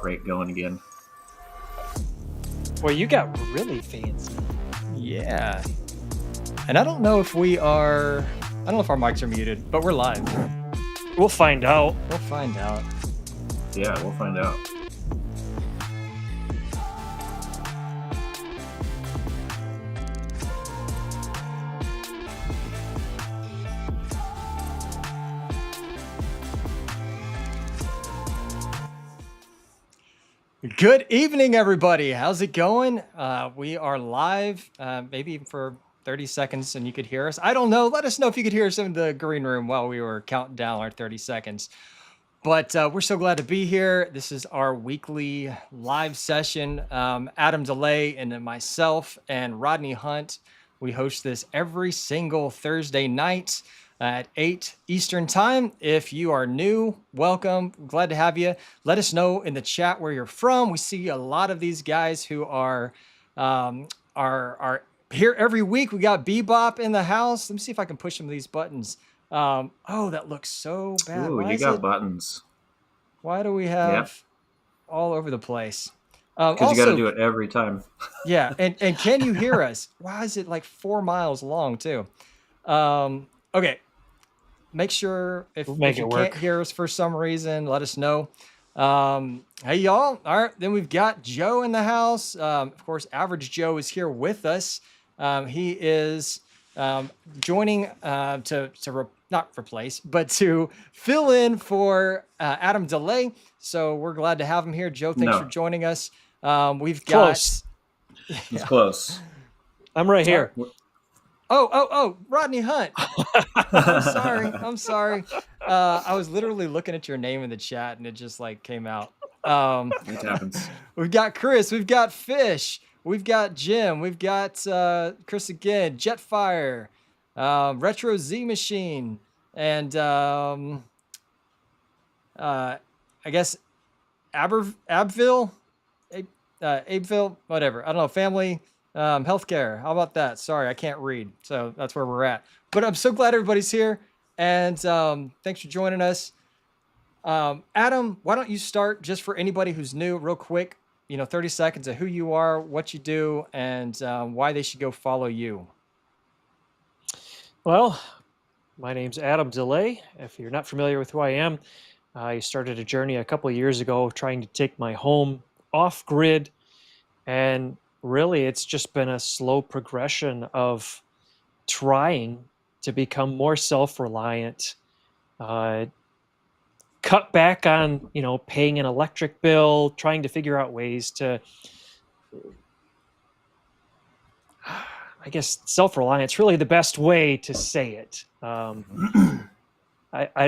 heart rate going again. Well, you got really fancy. Yeah. And I don't know if our mics are muted, but we're live. We'll find out. We'll find out. Yeah, we'll find out. Good evening, everybody. How's it going? We are live, maybe even for 30 seconds, and you could hear us. I don't know. Let us know if you could hear us in the green room while we were counting down our 30 seconds. But we're so glad to be here. This is our weekly live session. Adam DeLay and myself and Rodney Hunt, we host this every single Thursday night at 8 Eastern time. If you are new, welcome. Glad to have you. Let us know in the chat where you're from. We see a lot of these guys who are here every week. We got Bebop in the house. Let me see if I can push some of these buttons. Oh, that looks so bad. Ooh, you got buttons. Why do we have all over the place? Because you got to do it every time. Yeah, and can you hear us? Why is it like 4 miles long too? Okay. Make sure if you can't hear us for some reason, let us know. Hey, y'all. All right. Then we've got Joe in the house. Of course, AveRage Joe is here with us. He is joining not replace, but to fill in for Adam DeLay. So we're glad to have him here. Joe, thanks for joining us. We've got... Close. He's close. I'm right here. Oh, Rodney Hunt. I'm sorry. I was literally looking at your name in the chat and it just like came out. It happens. We've got Chris, we've got Fish, we've got Jim, we've got Chris again, Jetfire, Retro Z Machine, and I guess Abville, whatever. I don't know, family. Healthcare. How about that? Sorry, I can't read. So that's where we're at. But I'm so glad everybody's here. And thanks for joining us. Adam, why don't you start just for anybody who's new real quick, 30 seconds of who you are, what you do, and why they should go follow you. Well, my name's Adam DeLay. If you're not familiar with who I am, I started a journey a couple of years ago trying to take my home off grid, and really, it's just been a slow progression of trying to become more self-reliant, cut back on, paying an electric bill, trying to figure out ways to, I guess, self-reliance, really the best way to say it. I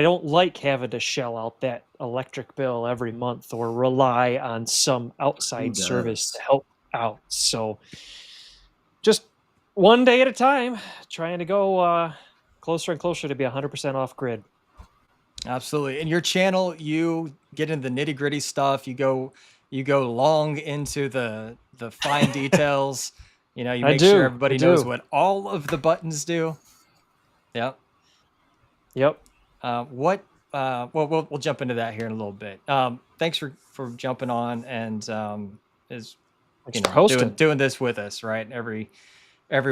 don't like having to shell out that electric bill every month or rely on some outside service to help out. So just one day at a time, trying to go closer and closer to be 100% off grid. Absolutely. In your channel, you get into the nitty gritty stuff. You go long into the fine details. You make sure everybody knows what all of the buttons do. Yep. We'll jump into that here in a little bit. Thanks for jumping on and doing this with us, right? Every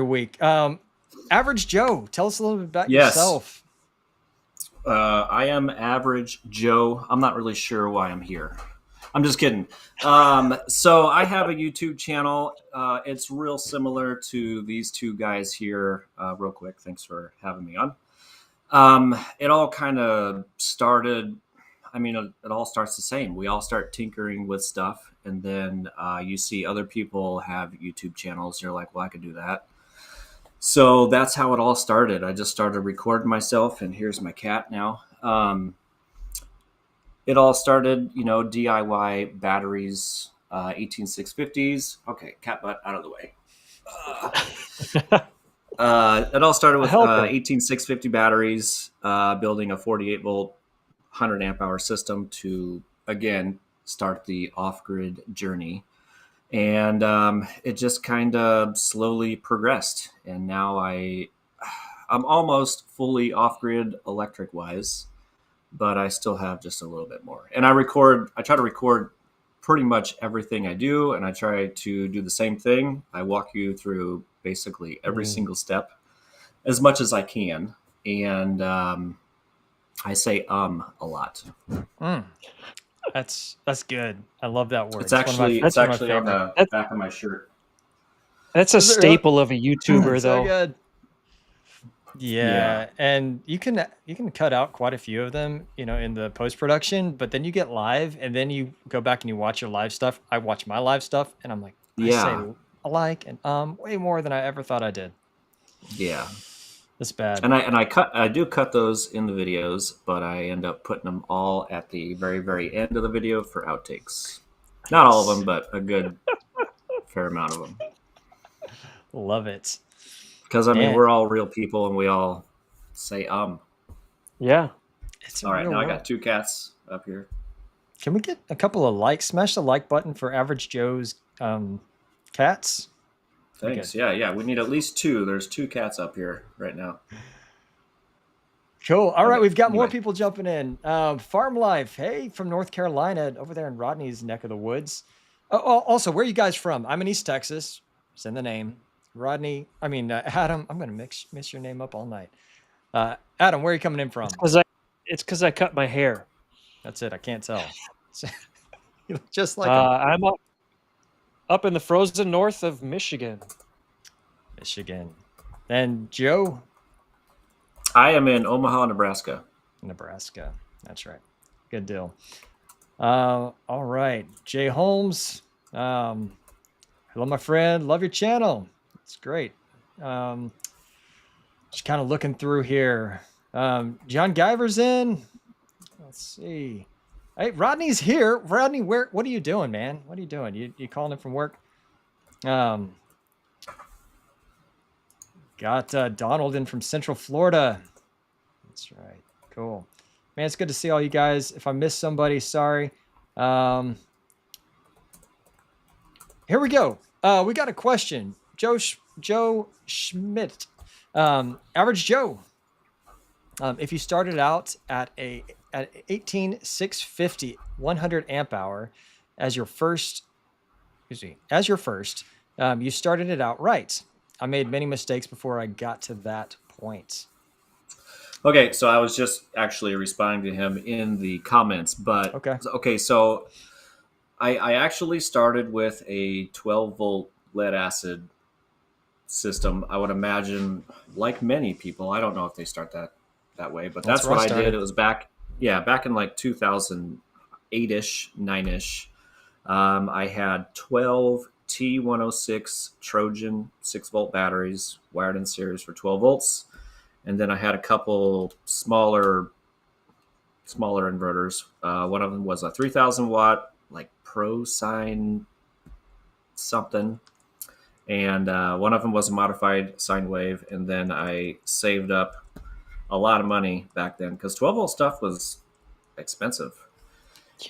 week. AveRage Joe, tell us a little bit about yourself. I am AveRage Joe. I'm not really sure why I'm here. I'm just kidding. So I have a YouTube channel. It's real similar to these two guys here. Real quick, thanks for having me on. It all kind of started. It all starts the same. We all start tinkering with stuff. And then you see other people have YouTube channels. You're like, well, I could do that. So that's how it all started. I just started recording myself, and here's my cat now. It all started, DIY batteries, 18650s. Okay, cat butt out of the way. It all started with 18650 batteries, building a 48 volt, 100 amp hour system to, again, start the off-grid journey. And it just kind of slowly progressed. And now I'm almost fully off-grid electric-wise, but I still have just a little bit more. And I try to record pretty much everything I do, and I try to do the same thing. I walk you through basically every single step as much as I can, and I say a lot. Mm. That's good. I love that word. It's one of my- actually that's one of my on favorite. the back of my shirt. That's a Is it really? staple of a YouTuber, So though. good. Yeah, Yeah. and you can cut out quite a few of them, in the post production, but then you get live, and then you go back and you watch your live stuff. I watch my live stuff, and I'm like, I say Yeah, like and way more than I ever thought I did. yeah. That's bad. And I do cut those in the videos, but I end up putting them all at the very, very end of the video for outtakes. Not all of them, but a good fair amount of them. Love it. Because I mean, Man, we're all real people, and we all say Yeah. it's a All right, real now I world. got 2 cats up here. Can we get a couple of likes? Smash the like button for Average Joe's cats. Thanks. Yeah. We need at least 2. There's 2 cats up here right now. Cool. All right, Okay, we've got more anyway. people jumping in. Farm Life, hey, from North Carolina, over there in Rodney's neck of the woods. Oh, also, where are you guys from? I'm in East Texas. It's in the name. Rodney, Adam, I'm going to mix your name up all night. Adam, where are you coming in from? It's because I cut my hair. That's it. I can't tell. You look just like I'm up in the frozen north of Michigan. Michigan. And Joe, I am in Omaha, Nebraska. Nebraska. That's right. Good deal. All right. Jay Holmes. Hello, my friend. Love your channel. It's great. Just kind of looking through here. John Guyver's in. Let's see. Hey, Rodney's here. Rodney, what are you doing, man? What are you doing? You calling in from work? Got Donald in from Central Florida. That's right. Cool. Man, it's good to see all you guys. If I missed somebody, sorry. Here we go. We got a question. Joe Schmidt. Average Joe. If you started out at 18650 100 amp hour as your first, you started it out right. I made many mistakes before I got to that point. Okay, so I was just actually responding to him in the comments, but Okay. So I actually started with a 12-volt lead acid system. I would imagine, like many people, I don't know if they start that way, but that's what I did. It was back in like 2008-ish, 9-ish. I had 12 T106 Trojan 6-volt batteries wired in series for 12 volts. And then I had a couple smaller inverters. One of them was a 3,000 watt, like Pro Sine something. And one of them was a modified sine wave. And then I saved up a lot of money back then because 12 volt stuff was expensive.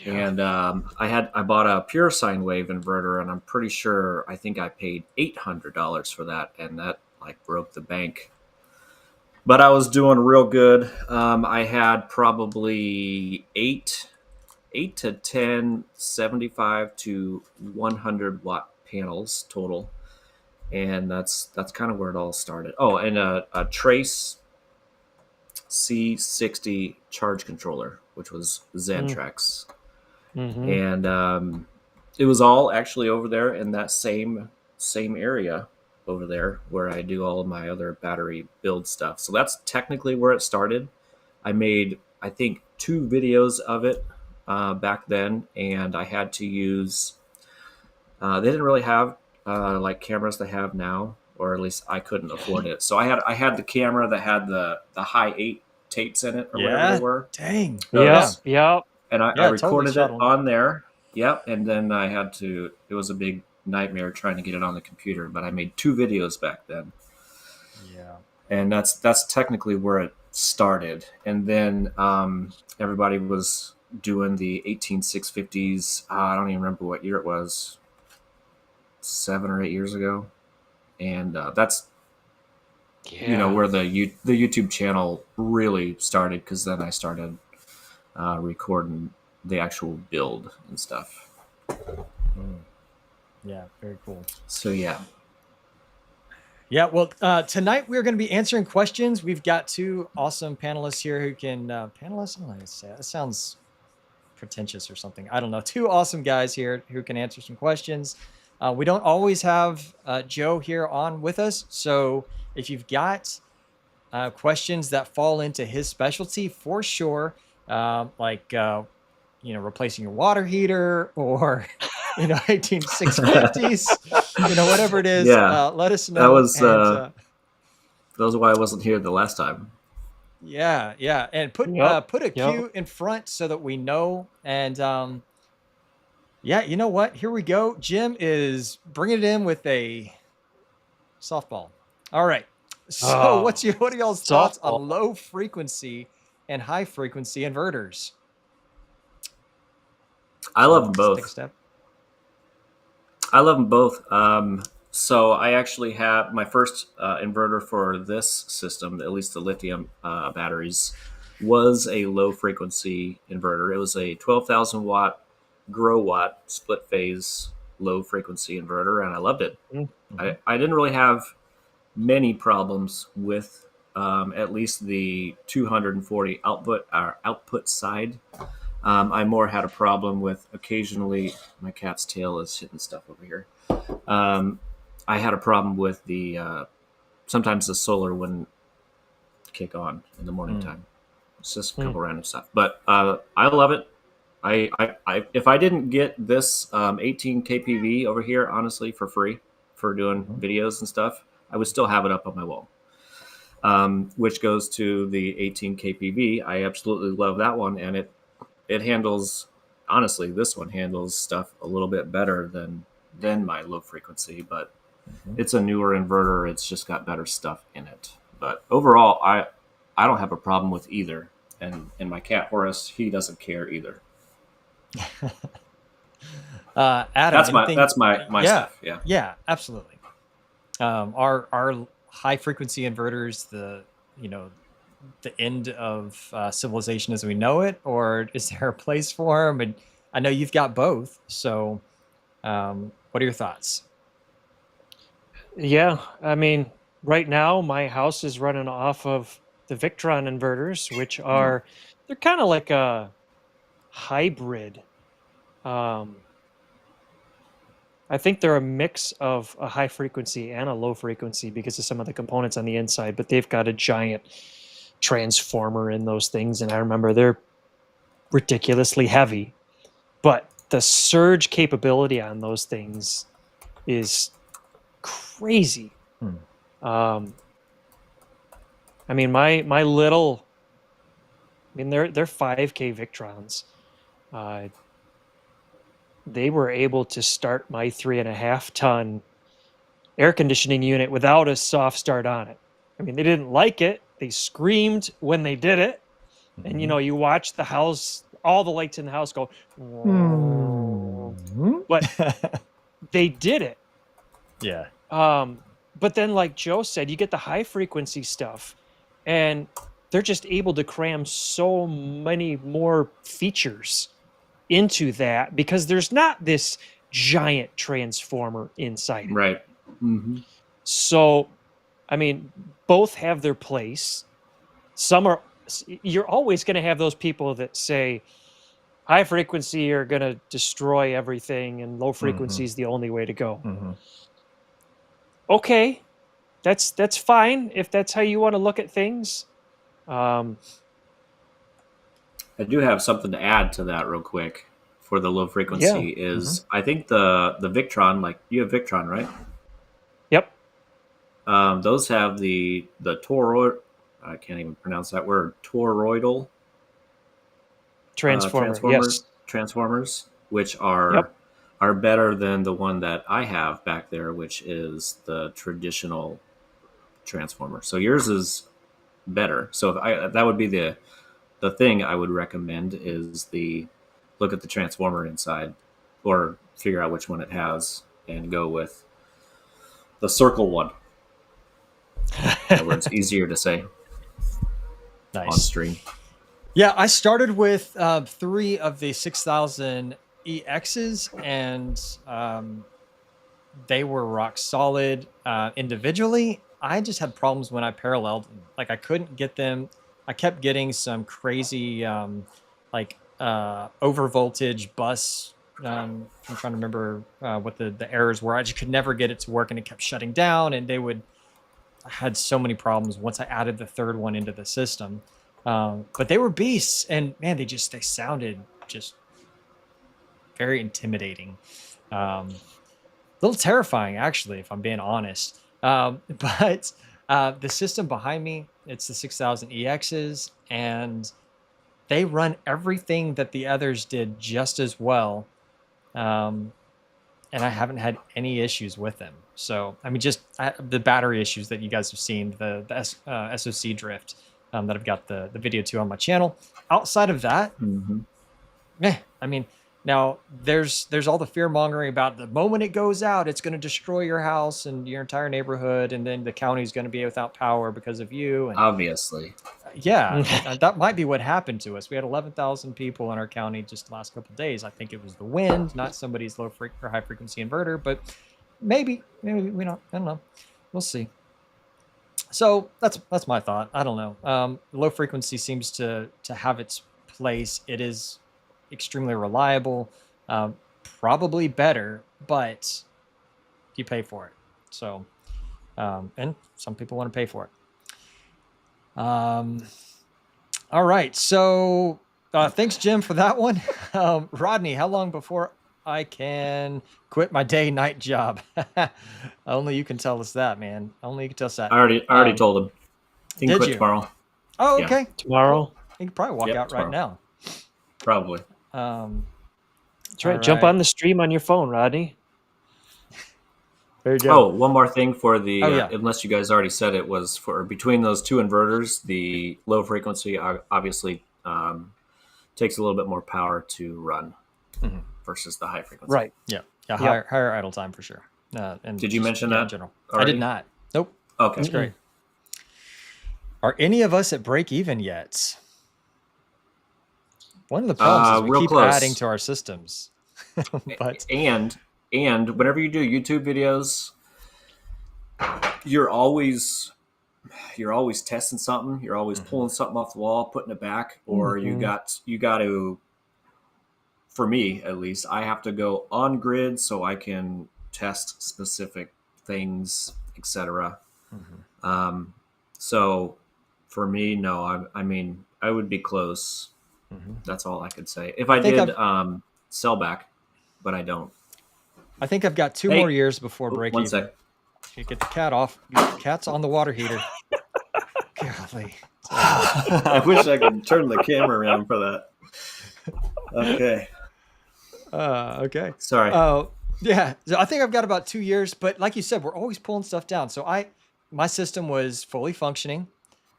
Yeah. And I bought a pure sine wave inverter, and I'm pretty sure I think I paid $800 for that, and that like broke the bank. But I was doing real good. I had probably 8 to 10 75 to 100 watt panels total, and that's kind of where it all started. Oh, and a Trace C60 charge controller, which was Zentrax. Mm-hmm. And it was all actually over there in that same area over there where I do all of my other battery build stuff. So that's technically where it started. I made, I think, 2 videos of it back then, and I had to use, they didn't really have like cameras they have now, or at least I couldn't afford it. So I had the camera that had the high 8 tapes in it, or whatever they were. Dang. Yeah. And I recorded totally it on there. Yep. And then I had to, it was a big nightmare trying to get it on the computer, but I made 2 videos back then. Yeah. And that's technically where it started. And then everybody was doing the 18650s. I don't even remember what year it was, 7 or 8 years ago. And that's, where the YouTube channel really started, because then I started recording the actual build and stuff. Yeah, very cool. So yeah. Yeah, well, tonight we're going to be answering questions. We've got two awesome panelists here who can panelists. I'm not going to say that sounds pretentious or something. I don't know. Two awesome guys here who can answer some questions. We don't always have Joe here on with us, so if you've got questions that fall into his specialty, for sure, replacing your water heater or 18650s, whatever it is, Yeah. let us That know. was And that's why I wasn't here the last time. yeah, and put Yep. put a Yep. Q in front so that we know. And yeah, you know what? Here we go. Jim is bringing it in with a softball. All right. So, Oh, what are y'all's thoughts softball. on low frequency and high frequency inverters? I love them Take a both. step. I love them both. So I actually have my first inverter for this system, at least the lithium batteries, was a low frequency inverter. It was a 12,000 watt grow watt split phase low frequency inverter, and I loved it. Mhm. I didn't really have many problems with at least the 240 output side. I more had a problem with occasionally my cat's tail is hitting stuff over here. Um, I had a problem with the sometimes the solar wouldn't kick on in the morning time. It's just a couple random stuff, but I love it. I if I didn't get this 18 kpv over here, honestly, for free for doing videos and stuff, I would still have it up on my wall. Which goes to the 18 kpv. I absolutely love that one, and it handles, honestly, this one handles stuff a little bit better than my low frequency, but it's a newer inverter. It's just got better stuff in it. But overall, I don't have a problem with either. And my cat Horace, he doesn't care either. Adam, That's my yeah, stuff. Yeah. yeah, absolutely. Are high frequency inverters the end of civilization as we know it, or is there a place for them? And I know you've got both, so what are your thoughts? Yeah, I mean, right now my house is running off of the Victron inverters, which are they're kind of like a hybrid. Um, I think they're a mix of a high frequency and a low frequency because of some of the components on the inside, but they've got a giant transformer in those things, and I remember they're ridiculously heavy, but the surge capability on those things is crazy. I mean, my little, I mean, they're 5K Victrons. They were able to start my 3.5 ton air conditioning unit without a soft start on it. I mean, they didn't like it. They screamed when they did it. And you watch the house, all the lights in the house go, but they did it. Yeah. But then, like Joe said, you get the high frequency stuff, and they're just able to cram so many more features into that because there's not this giant transformer inside it. Right. So, I mean, both have their place. You're always going to have those people that say high frequency are going to destroy everything and low frequency is the only way to go. Okay, that's fine if that's how you want to look at things. I do have something to add to that real quick for the low frequency is I think the Victron, like you have Victron, right? Yep. Those have the toroid, I can't even pronounce that word, toroidal transformers, which are better than the one that I have back there, which is the traditional transformer. So yours is better. So that would be the thing I would recommend is look at the transformer inside, or figure out which one it has and go with the circle one. That word's easier to say. Nice. On stream. Yeah, I started with 3 of the 6,000 EXs, and they were rock solid individually. I just had problems when I paralleled them. Like I couldn't get them. I kept getting some crazy over voltage bus. I'm trying to remember what the errors were. I just could never get it to work, and it kept shutting down. And I had so many problems once I added the third one into the system. But they were beasts, and man, they sounded just very intimidating. A little terrifying, actually, if I'm being honest. But the system behind me, it's the 6000 EXs, and they run everything that the others did just as well. And I haven't had any issues with them. So, I mean, just the battery issues that you guys have seen, the SoC drift that I've got the video to on my channel. Outside of that, I mean, now there's all the fear mongering about the moment it goes out, it's going to destroy your house and your entire neighborhood, and then the county's going to be without power because of you. And Obviously. yeah, that might be what happened to us. We had 11,000 people in our county just the last couple of days. I think it was the wind, not somebody's low or high frequency inverter, but maybe we don't. I don't know. We'll see. So that's my thought. I don't know. Low frequency seems to have its place. It is extremely reliable, probably better, but you pay for it. So, and some people want to pay for it. All right. So, thanks, Jim, for that one. Rodney, how long before I can quit my day-night job? Only you can tell us that, man. Only you can tell us that. I already told him. He can quit tomorrow. Oh, Yeah. okay. Tomorrow. You can probably walk out tomorrow. right now. Probably. That's right. All Jump right. on the stream on your phone, Rodney. There you go. Oh, one more thing for the, yeah. unless you guys already said it, was for between those two inverters, the low frequency obviously takes a little bit more power to run versus the high frequency. Right. Yeah. Higher idle time for sure. And Did you mention in that general? already? I did not. Nope. Okay. That's great. Are any of us at break even yet? One of the problems is we real keep close. adding to our systems. But And whenever you do YouTube videos, you're always testing something. You're always pulling something off the wall, putting it back, or you got to. For me, at least, I have to go on grid so I can test specific things, etc. So for me, no, I mean, I would be close. That's all I could say. If I did sell back, but I don't. I think I've got two Hey. more years before break One even. sec. You get the cat off. The cat's on the water heater. Golly. I wish I could turn the camera around for that. Okay. Okay. Sorry. Yeah. So I think I've got about 2 years, but like you said, we're always pulling stuff down. So my system was fully functioning,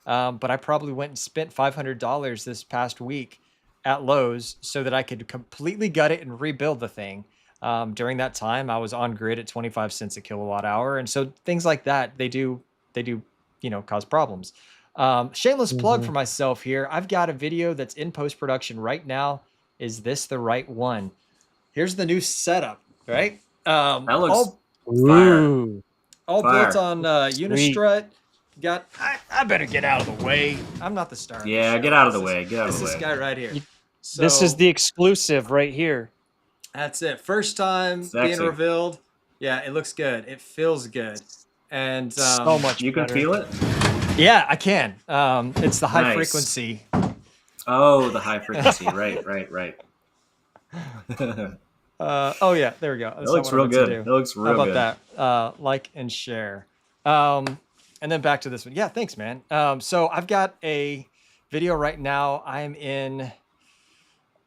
but I probably went and spent $500 this past week at Lowe's so that I could completely gut it and rebuild the thing. During that time, I was on grid at 25 cents a kilowatt hour, and so things like that they do cause problems. Shameless plug for myself here. I've got a video that's in post production right now. Is this the right one? Here's the new setup. Right? That looks Ooh. all fire. built on Unistrut. I better get out of the way. I'm not the star. of the Yeah, show. get out of the This way. is- Get out of This the is way. this guy right here. This is So- the exclusive right here. That's it. First time Sexy. being revealed. Yeah, it looks good. It feels good. And So much You can better. feel it? yeah, I can. It's the high Nice. frequency. Oh, the high frequency. Right. Oh yeah, there we go. That's That not looks what I real meant to good. do. That looks real How good. about that? Like and share. And then back to this one. Yeah, thanks, man. So I've got a video right now. I'm in.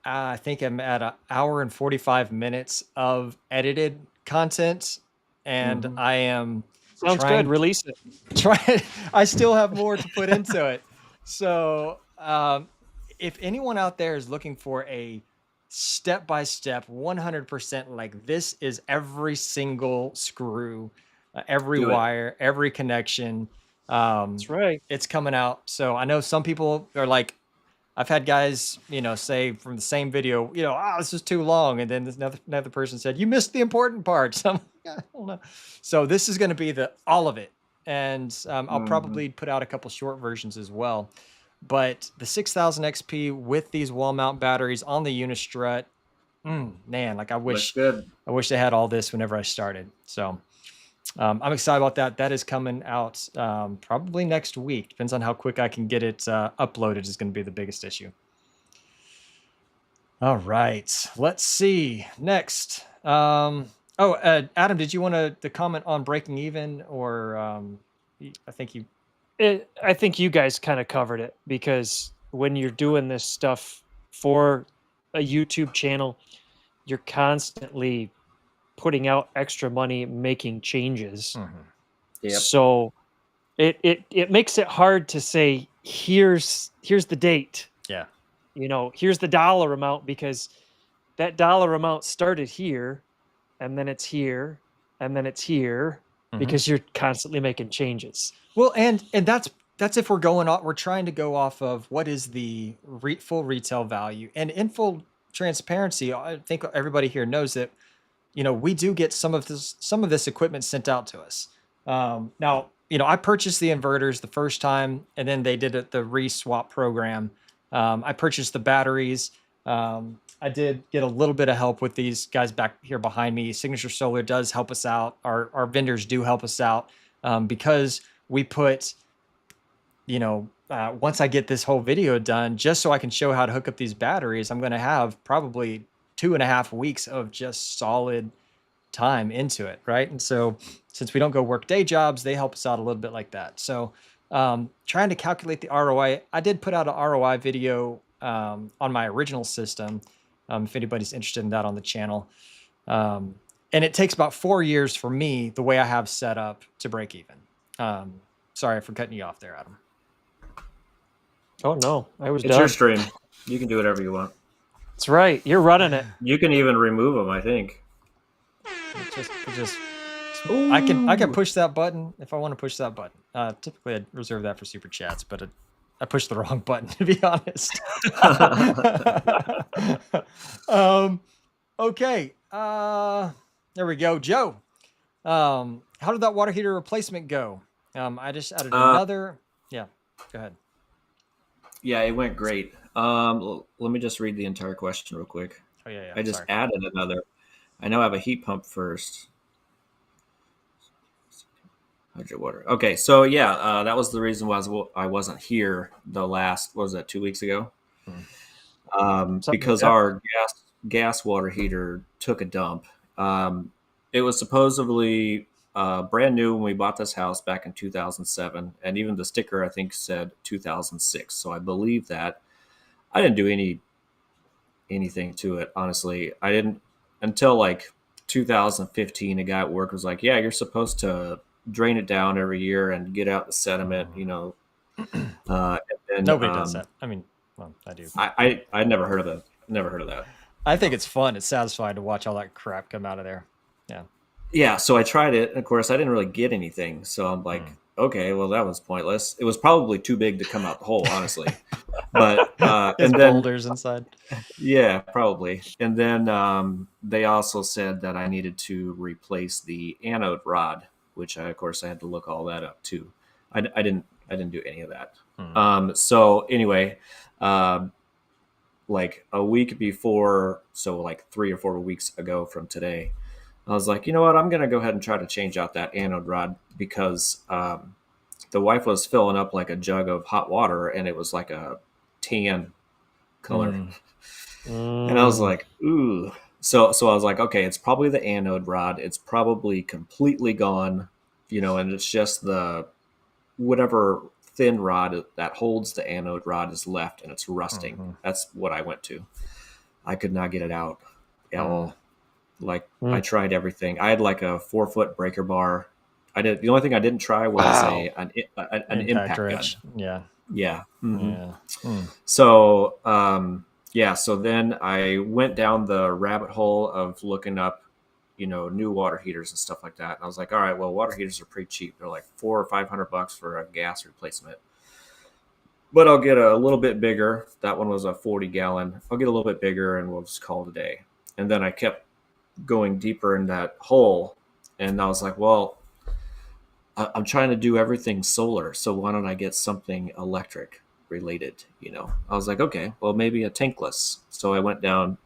I think I'm at an hour and 45 minutes of edited content, and I am Sounds trying- good. Release it. I still have more to put into it. So if anyone out there is looking for a step-by-step 100% like this is every single screw, every Do it. wire, every connection, That's right. it's coming out. So I know some people are like, I've had guys, say from the same video, this is too long. And then there's another person said, you missed the important parts. I'm like, I don't know. So this is going to be all of it. And I'll probably put out a couple short versions as well. But the 6000 XP with these wall mount batteries on the Unistrut, man, like I wish they had all this whenever I started. So I'm excited about that. That is coming out probably next week. Depends on how quick I can get it uploaded is going to be the biggest issue. All right, let's see. Next. Adam, did you want to comment on breaking even, or I think you guys kind of covered it, because when you're doing this stuff for a YouTube channel, you're constantly putting out extra money, making changes. Yep. So it makes it hard to say, here's the date. Yeah. Here's the dollar amount, because that dollar amount started here, and then it's here, and then it's here, because you're constantly making changes. Well, and that's if we're trying to go off of what is the full retail value. And in full transparency, I think everybody here knows that, we do get some of this equipment sent out to us. Now, I purchased the inverters the first time, and then they did the re-swap program. I purchased the batteries. I did get a little bit of help with these guys back here behind me. Signature Solar does help us out. Our vendors do help us out because we put, once I get this whole video done, just so I can show how to hook up these batteries, I'm going to have probably 2.5 weeks of just solid time into it, right? And so since we don't go work day jobs, they help us out a little bit like that. So trying to calculate the ROI, I did put out an ROI video on my original system, if anybody's interested in that on the channel. And it takes about 4 years for me, the way I have set up, to break even. Sorry for cutting you off there, Adam. Oh, no, it's your stream. You can do whatever you want. That's right. You're running it. You can even remove them, I think. I can push that button if I want to push that button. Typically, I'd reserve that for super chats, but I pushed the wrong button, to be honest. Okay. There we go. Joe, how did that water heater replacement go? I just added another. Yeah, go ahead. Yeah, it went great. Let me just read the entire question real quick. Oh, yeah. I just added another. I know I have a heat pump first. Hydro water. Okay, so yeah, that was the reason why I wasn't here the last, what was that, 2 weeks ago? Because our gas water heater took a dump. It was supposedly brand new when we bought this house back in 2007, and even the sticker I think said 2006. So I believe that. I didn't do anything to it, honestly. I didn't until like 2015. A guy at work was like, "Yeah, you're supposed to drain it down every year and get out the sediment." And nobody does that. I mean, well, I do. I never heard of that. Never heard of that. I think it's fun. It's satisfying to watch all that crap come out of there. Yeah. Yeah. So I tried it. And of course, I didn't really get anything. So I'm like, okay, well, that was pointless. It was probably too big to come out the hole, honestly. But and then boulders inside. Yeah, probably. And then they also said that I needed to replace the anode rod, which of course I had to look all that up too. I didn't do any of that. So anyway, like a week before, so like 3 or 4 weeks ago from today, I was like, you know what? I'm going to go ahead and try to change out that anode rod because the wife was filling up like a jug of hot water and it was like a tan color. And I was like, ooh. So I was like, okay, it's probably the anode rod. It's probably completely gone, and it's just the whatever thin rod that holds the anode rod is left and it's rusting. That's what I went to. I could not get it out at all. I tried everything. I had like a 4-foot breaker bar. The only thing I didn't try was an impact gun. Yeah. Yeah. Yeah. So, so then I went down the rabbit hole of looking up, new water heaters and stuff like that. And I was like, all right, well, water heaters are pretty cheap. They're like $400 or $500 for a gas replacement. but I'll get a little bit bigger. That one was a 40-gallon. I'll get a little bit bigger, and we'll just call it a day. And then I kept going deeper in that hole, and I was like, well, I'm trying to do everything solar, so why don't I get something electric related? I was like, okay, well, maybe a tankless. So I went down,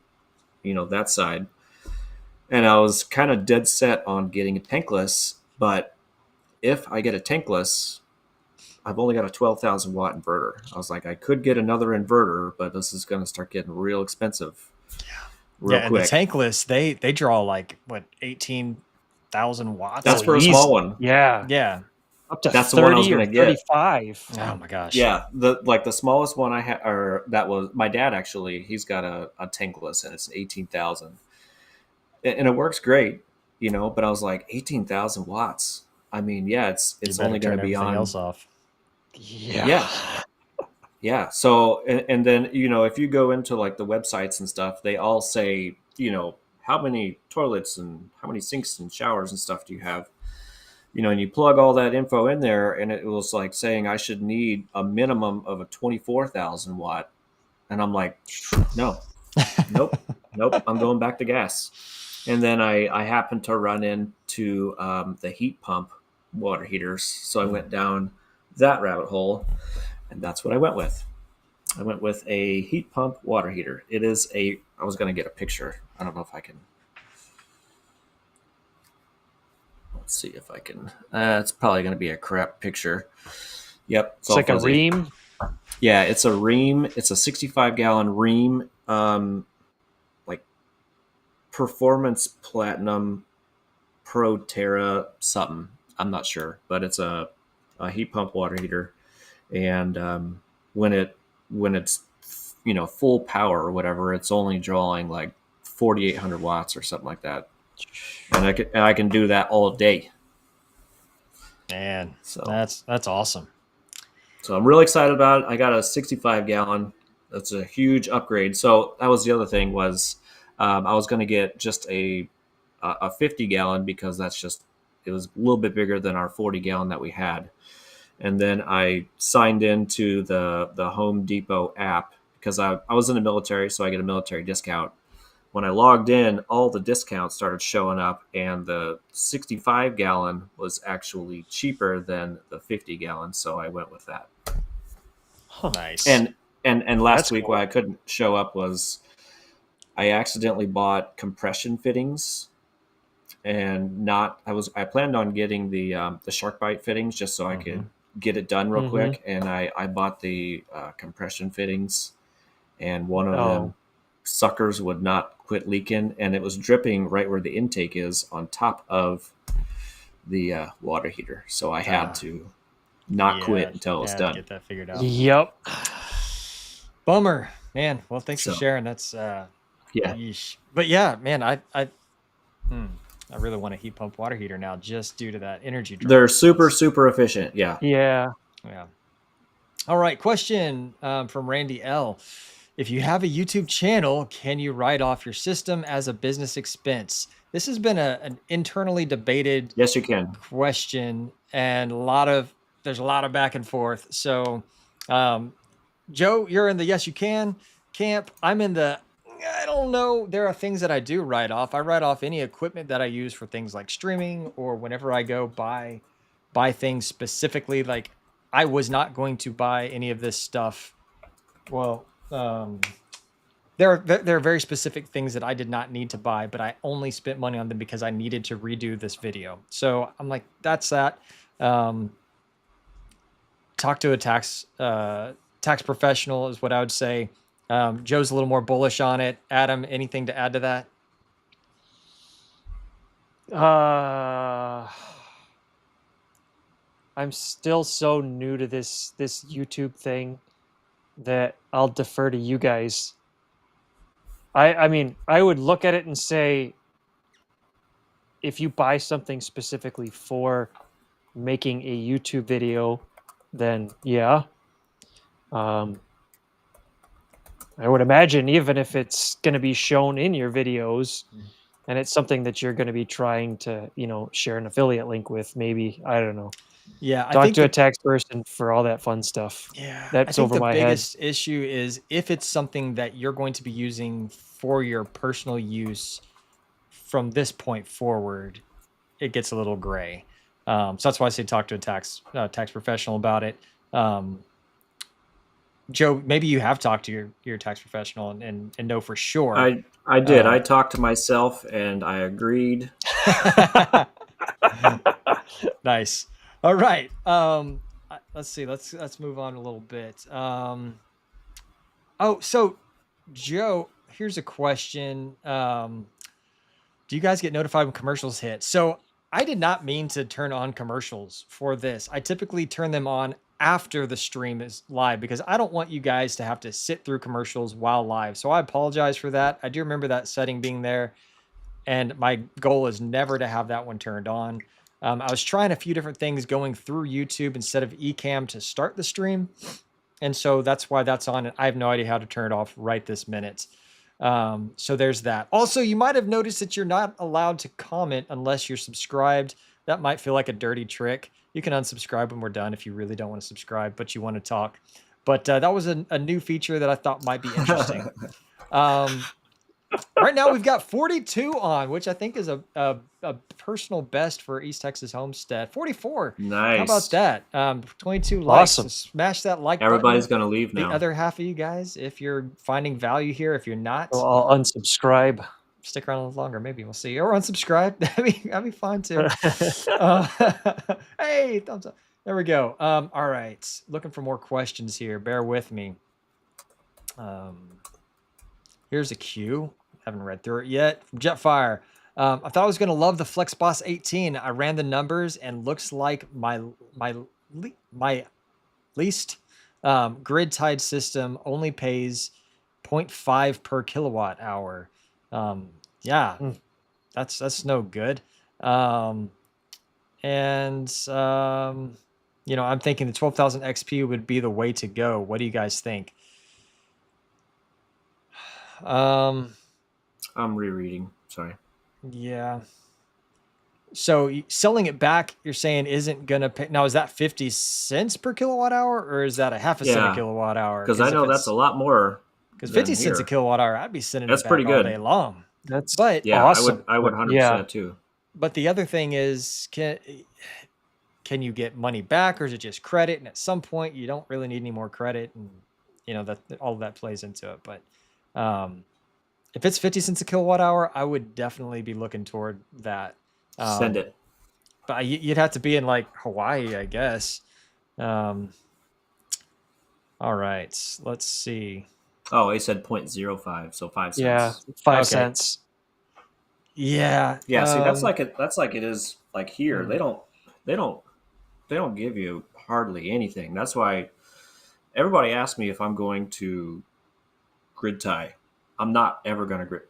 that side, and I was kind of dead set on getting a tankless. But if I get a tankless, I've only got a 12,000 watt inverter. I was like, I could get another inverter, but this is going to start getting real expensive real And quick. the tankless, they draw like what 18,000 watts. That's for a small one. Yeah. Yeah. Up to That's the one I was 30 or gonna get. 35. Oh my gosh. Yeah, the smallest one I had, or that was my dad actually. He's got a tankless, and it's 18,000, and it works great, But I was like 18,000 watts. I mean, yeah, it's only going to be on else off. Yeah. So and then if you go into like the websites and stuff, they all say how many toilets and how many sinks and showers and stuff do you have. And you plug all that info in there, and it was like saying I should need a minimum of a 24,000 watt. And I'm like, no, nope. I'm going back to gas. And then I happened to run into the heat pump water heaters. So I went down that rabbit hole, and that's what I went with. I went with a heat pump water heater. I was going to get a picture. I don't know if I can. Let's see if I can. It's probably going to be a crap picture. Yep. It's like fuzzy. A ream. Yeah, it's a ream. It's a 65-gallon ream, like Performance Platinum Pro Terra something. I'm not sure, but it's a heat pump water heater. And when it's full power or whatever, it's only drawing like 4,800 watts or something like that. And I can do that all day. Man, so that's awesome. So I'm really excited about it. I got a 65-gallon. That's a huge upgrade. So that was the other thing was I was going to get just a 50-gallon because it was a little bit bigger than our 40-gallon that we had. And then I signed into the Home Depot app because I was in the military, so I get a military discount. When I logged in, all the discounts started showing up, and the 65-gallon was actually cheaper than the 50-gallon, so I went with that. Nice. And last week, why I couldn't show up was I accidentally bought compression fittings, and I planned on getting the shark bite fittings just so I could get it done real quick, and I bought the compression fittings, and one of them suckers would not quit leaking, and it was dripping right where the intake is on top of the water heater. So I had to not quit until it was done. Get that figured out. Yep. Bummer, man. Well, thanks for sharing. That's yeesh. But yeah, man, I really want a heat pump water heater now, just due to that energy draw. They're super efficient. Yeah. All right. Question from Randy L. If you have a YouTube channel, can you write off your system as a business expense? This has been an internally debated yes, you can question, and there's a lot of back and forth. So, Joe, you're in the yes you can camp. I'm in the I don't know. There are things that I do write off. I write off any equipment that I use for things like streaming, or whenever I go buy things specifically. Like I was not going to buy any of this stuff. Well, there are very specific things that I did not need to buy, but I only spent money on them because I needed to redo this video. So I'm like, that's that. Talk to a tax professional is what I would say. Joe's a little more bullish on it. Adam, anything to add to that? I'm still so new to this YouTube thing that I'll defer to you guys. I mean, I would look at it and say, if you buy something specifically for making a YouTube video, then yeah. I would imagine even if it's going to be shown in your videos and it's something that you're going to be trying to, share an affiliate link with, maybe, I don't know. Yeah, I Talk think to a the tax person for all that fun stuff. yeah, I That's think over the my head. biggest issue is if it's something that you're going to be using for your personal use from this point forward, it gets a little gray. So that's why I say talk to a tax professional about it. Um, Joe, maybe you have talked to your tax professional and know for sure. I did. I talked to myself and I agreed. Nice. All right. Let's see. Let's move on a little bit. Oh, so Joe, here's a question. Do you guys get notified when commercials hit? So I did not mean to turn on commercials for this. I typically turn them on after the stream is live because I don't want you guys to have to sit through commercials while live. So I apologize for that. I do remember that setting being there, and my goal is never to have that one turned on. I was trying a few different things going through YouTube instead of Ecamm to start the stream. And so that's why that's on. And I have no idea how to turn it off right this minute. So there's that. Also, you might have noticed that you're not allowed to comment unless you're subscribed. That might feel like a dirty trick. You can unsubscribe when we're done if you really don't want to subscribe, but you want to talk. But that was a new feature that I thought might be interesting. Right now we've got 42 on, which I think is a personal best for East Texas Homestead. 44. Nice. How about that? 22 likes. Awesome. So smash that like Everybody's button. going to leave The now. other half of you guys, if you're finding value here, if you're not, So I'll unsubscribe. stick around a little longer. Maybe we'll see. Or unsubscribe. That'd be fun too. Hey, thumbs up. There we go. All right. Looking for more questions here. Bear with me. Here's a queue. Haven't read through it yet. From Jetfire. I thought I was going to love the FlexBoss 18. I ran the numbers and looks like my least grid tied system only pays 0.5 per kilowatt hour. Yeah, that's no good. I'm thinking the 12,000 XP would be the way to go. What do you guys think? I'm rereading. Sorry. Yeah. So selling it back, you're saying isn't gonna pay. Now, is that 50 cents per kilowatt hour, or is that a half a cent a kilowatt hour? Because I know that's a lot more. Because 50 cents a kilowatt hour, I'd be sending That's it back pretty all good. day long. That's But Yeah, awesome. I would 100% too. But the other thing is, can you get money back, or is it just credit? And at some point, you don't really need any more credit, and that all of that plays into it. But if it's 50 cents a kilowatt hour, I would definitely be looking toward that. Send it. But you'd have to be in like Hawaii, I guess. All right, let's see. Oh, he said 0.05, so 5 cents. Yeah, 5 Okay. cents. Yeah. Yeah, see, that's like it is like here. Mhm. They don't give you hardly anything. That's why everybody asks me if I'm going to grid tie. I'm not ever going to grid.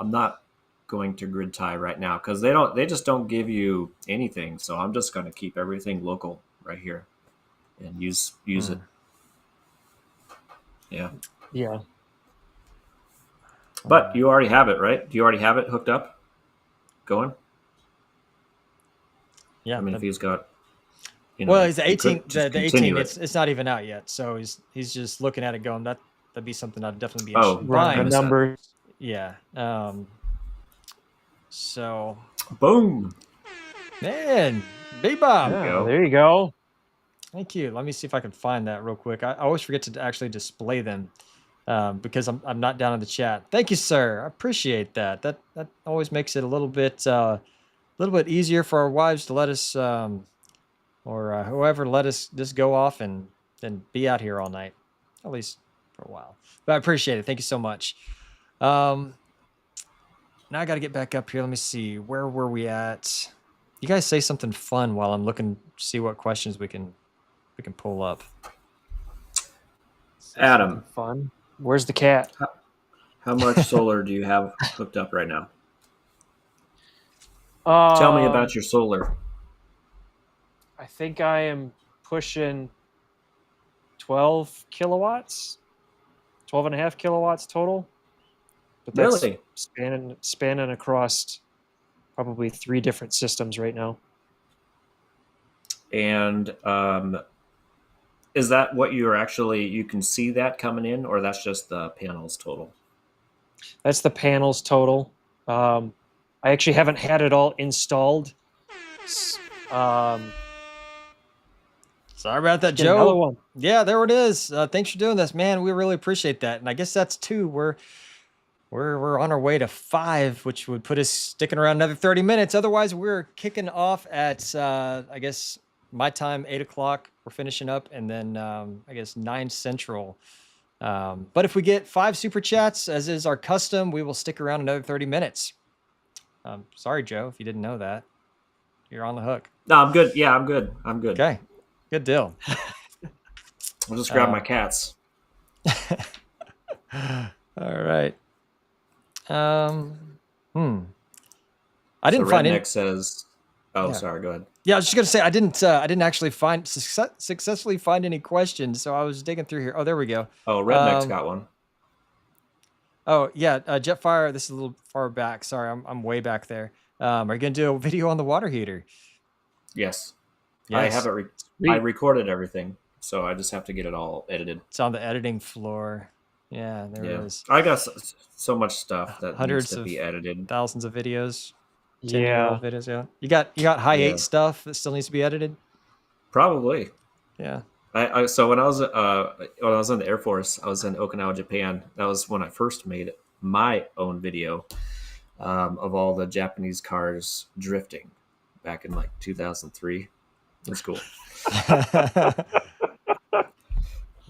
I'm not going to grid tie right now because they just don't give you anything. So I'm just going to keep everything local right here and use it. Yeah. Yeah. But you already have it, right? Do you already have it hooked up? Going? Yeah. I mean, if he's got, well, he's the 18. just The 18. continue It's not even out yet, so he's just looking at it, going, that'd be something I'd definitely be Oh, interested in Run buying. the numbers. Yeah. So, Boom. man, Big Bob. Yeah. Yeah, there you go. Thank you. Let me see if I can find that real quick. I always forget to actually display them because I'm not down in the chat. Thank you, sir. I appreciate that. That always makes it a little bit easier for our wives to let us or whoever let us just go off and be out here all night, at least for a while. But I appreciate it. Thank you so much. Now I got to get back up here. Let me see. Where were we at? You guys say something fun while I'm looking to see what questions we can pull up. Adam, Fun. Where's the cat? how much solar do you have hooked up right now? Tell me about your solar. I think I am pushing 12 kilowatts, 12 and a half kilowatts total. But that's Really? spanning across probably 3 different systems right now. And is that what you're actually, you can see that coming in, or that's just the panels total? That's the panels total. I actually haven't had it all installed. Um, Sorry about that, get another Joe. one. Yeah, there it is. Thanks for doing this, man. We really appreciate that. And I guess that's 2. We're on our way to 5, which would put us sticking around another 30 minutes. Otherwise, we're kicking off at I guess my time, 8 o'clock. We're finishing up, and then I guess 9 Central. But if we get 5 super chats, as is our custom, we will stick around another 30 minutes. Sorry, Joe, if you didn't know that. You're on the hook. No, I'm good. Yeah, I'm good. I'm good. Okay, good deal. I'll just grab my cats. All right. I didn't So find Redneck any. says, "Oh, Yeah. sorry. Go ahead." Yeah, I was just gonna say I didn't actually successfully find any questions, so I was digging through here. Oh, there we go. Oh, Redneck's Um, got one. Oh yeah, Jetfire. This is a little far back. Sorry, I'm way back there. Are you gonna do a video on the water heater? Yes, I Yes. have it. I recorded everything, so I just have to get it all edited. It's on the editing floor. Yeah, there it is. I got so much stuff that Hundreds needs to of be edited. thousands of videos. 10 Yeah. year old videos. Yeah. You got high Yeah. 8 stuff that still needs to be edited. Probably. Yeah. So when I was in the Air Force, I was in Okinawa, Japan. That was when I first made my own video of all the Japanese cars drifting back in like 2003. That's cool.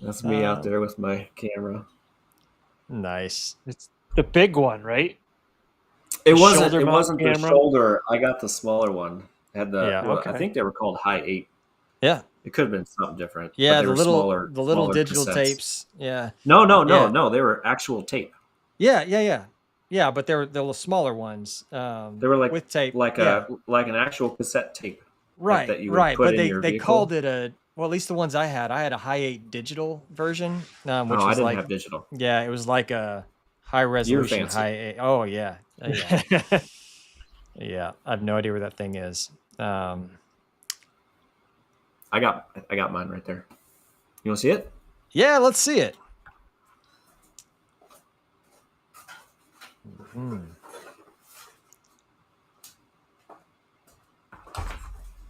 That's me out there with my camera. Nice. It's the big one, right? It The wasn't. shoulder It mount wasn't the camera? shoulder. I got the smaller one. Had the. Yeah, well, okay. I think they were called High 8. Yeah. It could have been something different. but Yeah, they the were little smaller, the little smaller digital cassettes. tapes. Yeah. No. Yeah. They were actual tape. Yeah. Yeah, but they're the smaller ones. They were like with tape. like Yeah. an actual cassette tape. Right, that you would right. put But in they your they vehicle. called it a well, at least the ones I had a high 8 digital version, which I was didn't like have digital. yeah, it was like a high resolution fancy. high 8. Oh yeah. Yeah. Yeah. I have no idea where that thing is. I got mine right there. You want to see it? Yeah, let's see it.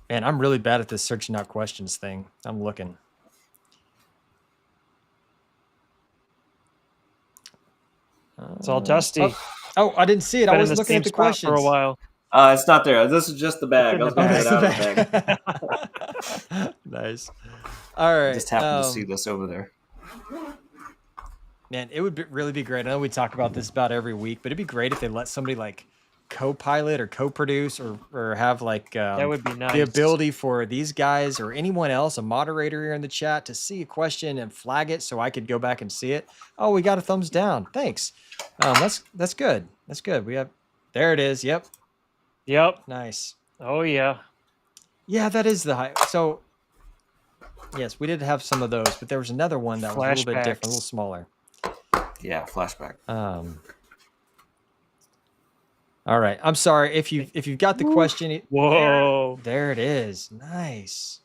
Man, I'm really bad at this searching out questions thing. I'm looking. It's all dusty. Oh, I didn't see it. I Been in was the looking same at the spot questions for a while. It's not there. This is just the bag. I was It's in going to the get it out of the bag. Nice. All right. I just happened to see this over there. Man, it would really be great. I know we talk about this about every week, but it'd be great if they let somebody like co-pilot or co-produce or have like That would be nice. the ability for these guys or anyone else, a moderator here in the chat, to see a question and flag it so I could go back and see it. Oh, we got a thumbs down. Thanks. That's good. That's good. We have there it is. Yep. Yep. Nice. Oh yeah. Yeah, that is the high. So yes, we did have some of those, but there was another one that was a little bit different, a little smaller. Yeah, flashback. All right. I'm sorry if you've got the question. Whoa. There it is. Nice.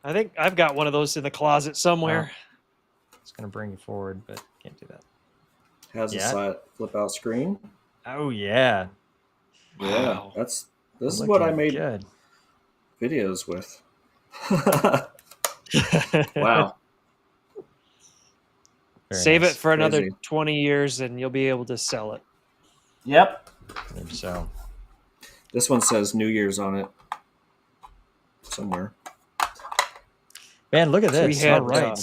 I think I've got one of those in the closet somewhere. It's gonna bring you forward, but can't do that. Has Yeah. a side flip out screen. Oh yeah. Yeah, Wow. this is what I Looking made good. videos with. Wow. Very Save nice. it for another Crazy. 20 years and you'll be able to sell it. Yep. Maybe so. This one says New Year's on it somewhere. Man, look at So we this. had, All right.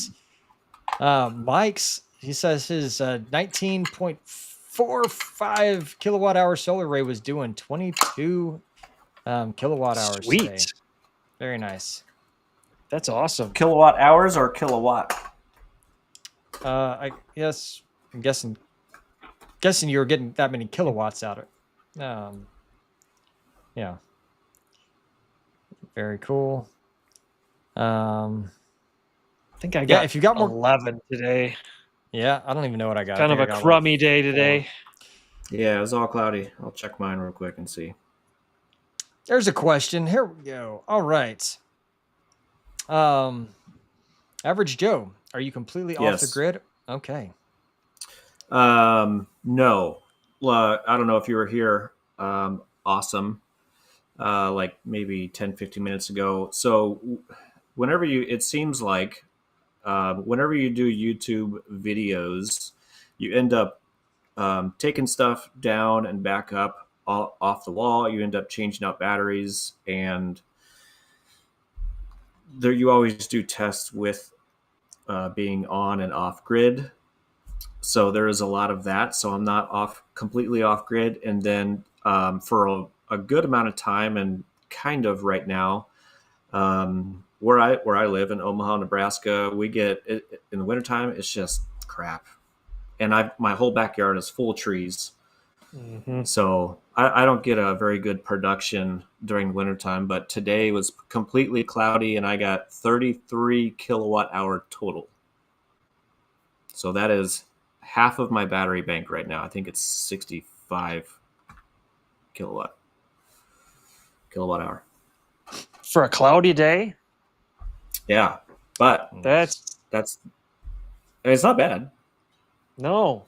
Mike's, he says his 19.45 kilowatt hour solar array was doing 22 kilowatt hours Sweet. today. Very nice. That's awesome. Kilowatt hours or kilowatt? I guess I'm guessing you were getting that many kilowatts out of it. Yeah. Very cool. I think I Yeah, got if you got more 11 today. Yeah, I don't even know what I got. Kind I of think a I got crummy day today. Yeah, it was all cloudy. I'll check mine real quick and see. There's a question. Here we go. All right. Um, Average Joe, are you completely off the Yes. grid? Okay. No. I don't know if you were here. Awesome. Like maybe 10, 15 minutes ago. So whenever it seems like whenever you do YouTube videos, you end up taking stuff down and back up off the wall. You end up changing out batteries, and there you always do tests with being on and off grid. So there is a lot of that. So I'm not completely off grid, and then for a good amount of time, and kind of right now, where I live in Omaha, Nebraska, we get it, in the wintertime. It's just crap, and my whole backyard is full of trees. Hmm. So I don't get a very good production during wintertime, but today was completely cloudy and I got 33 kilowatt hour total. So that is half of my battery bank right now. I think it's 65 kilowatt hour. For a cloudy day, Yeah, but that's it's not bad. no.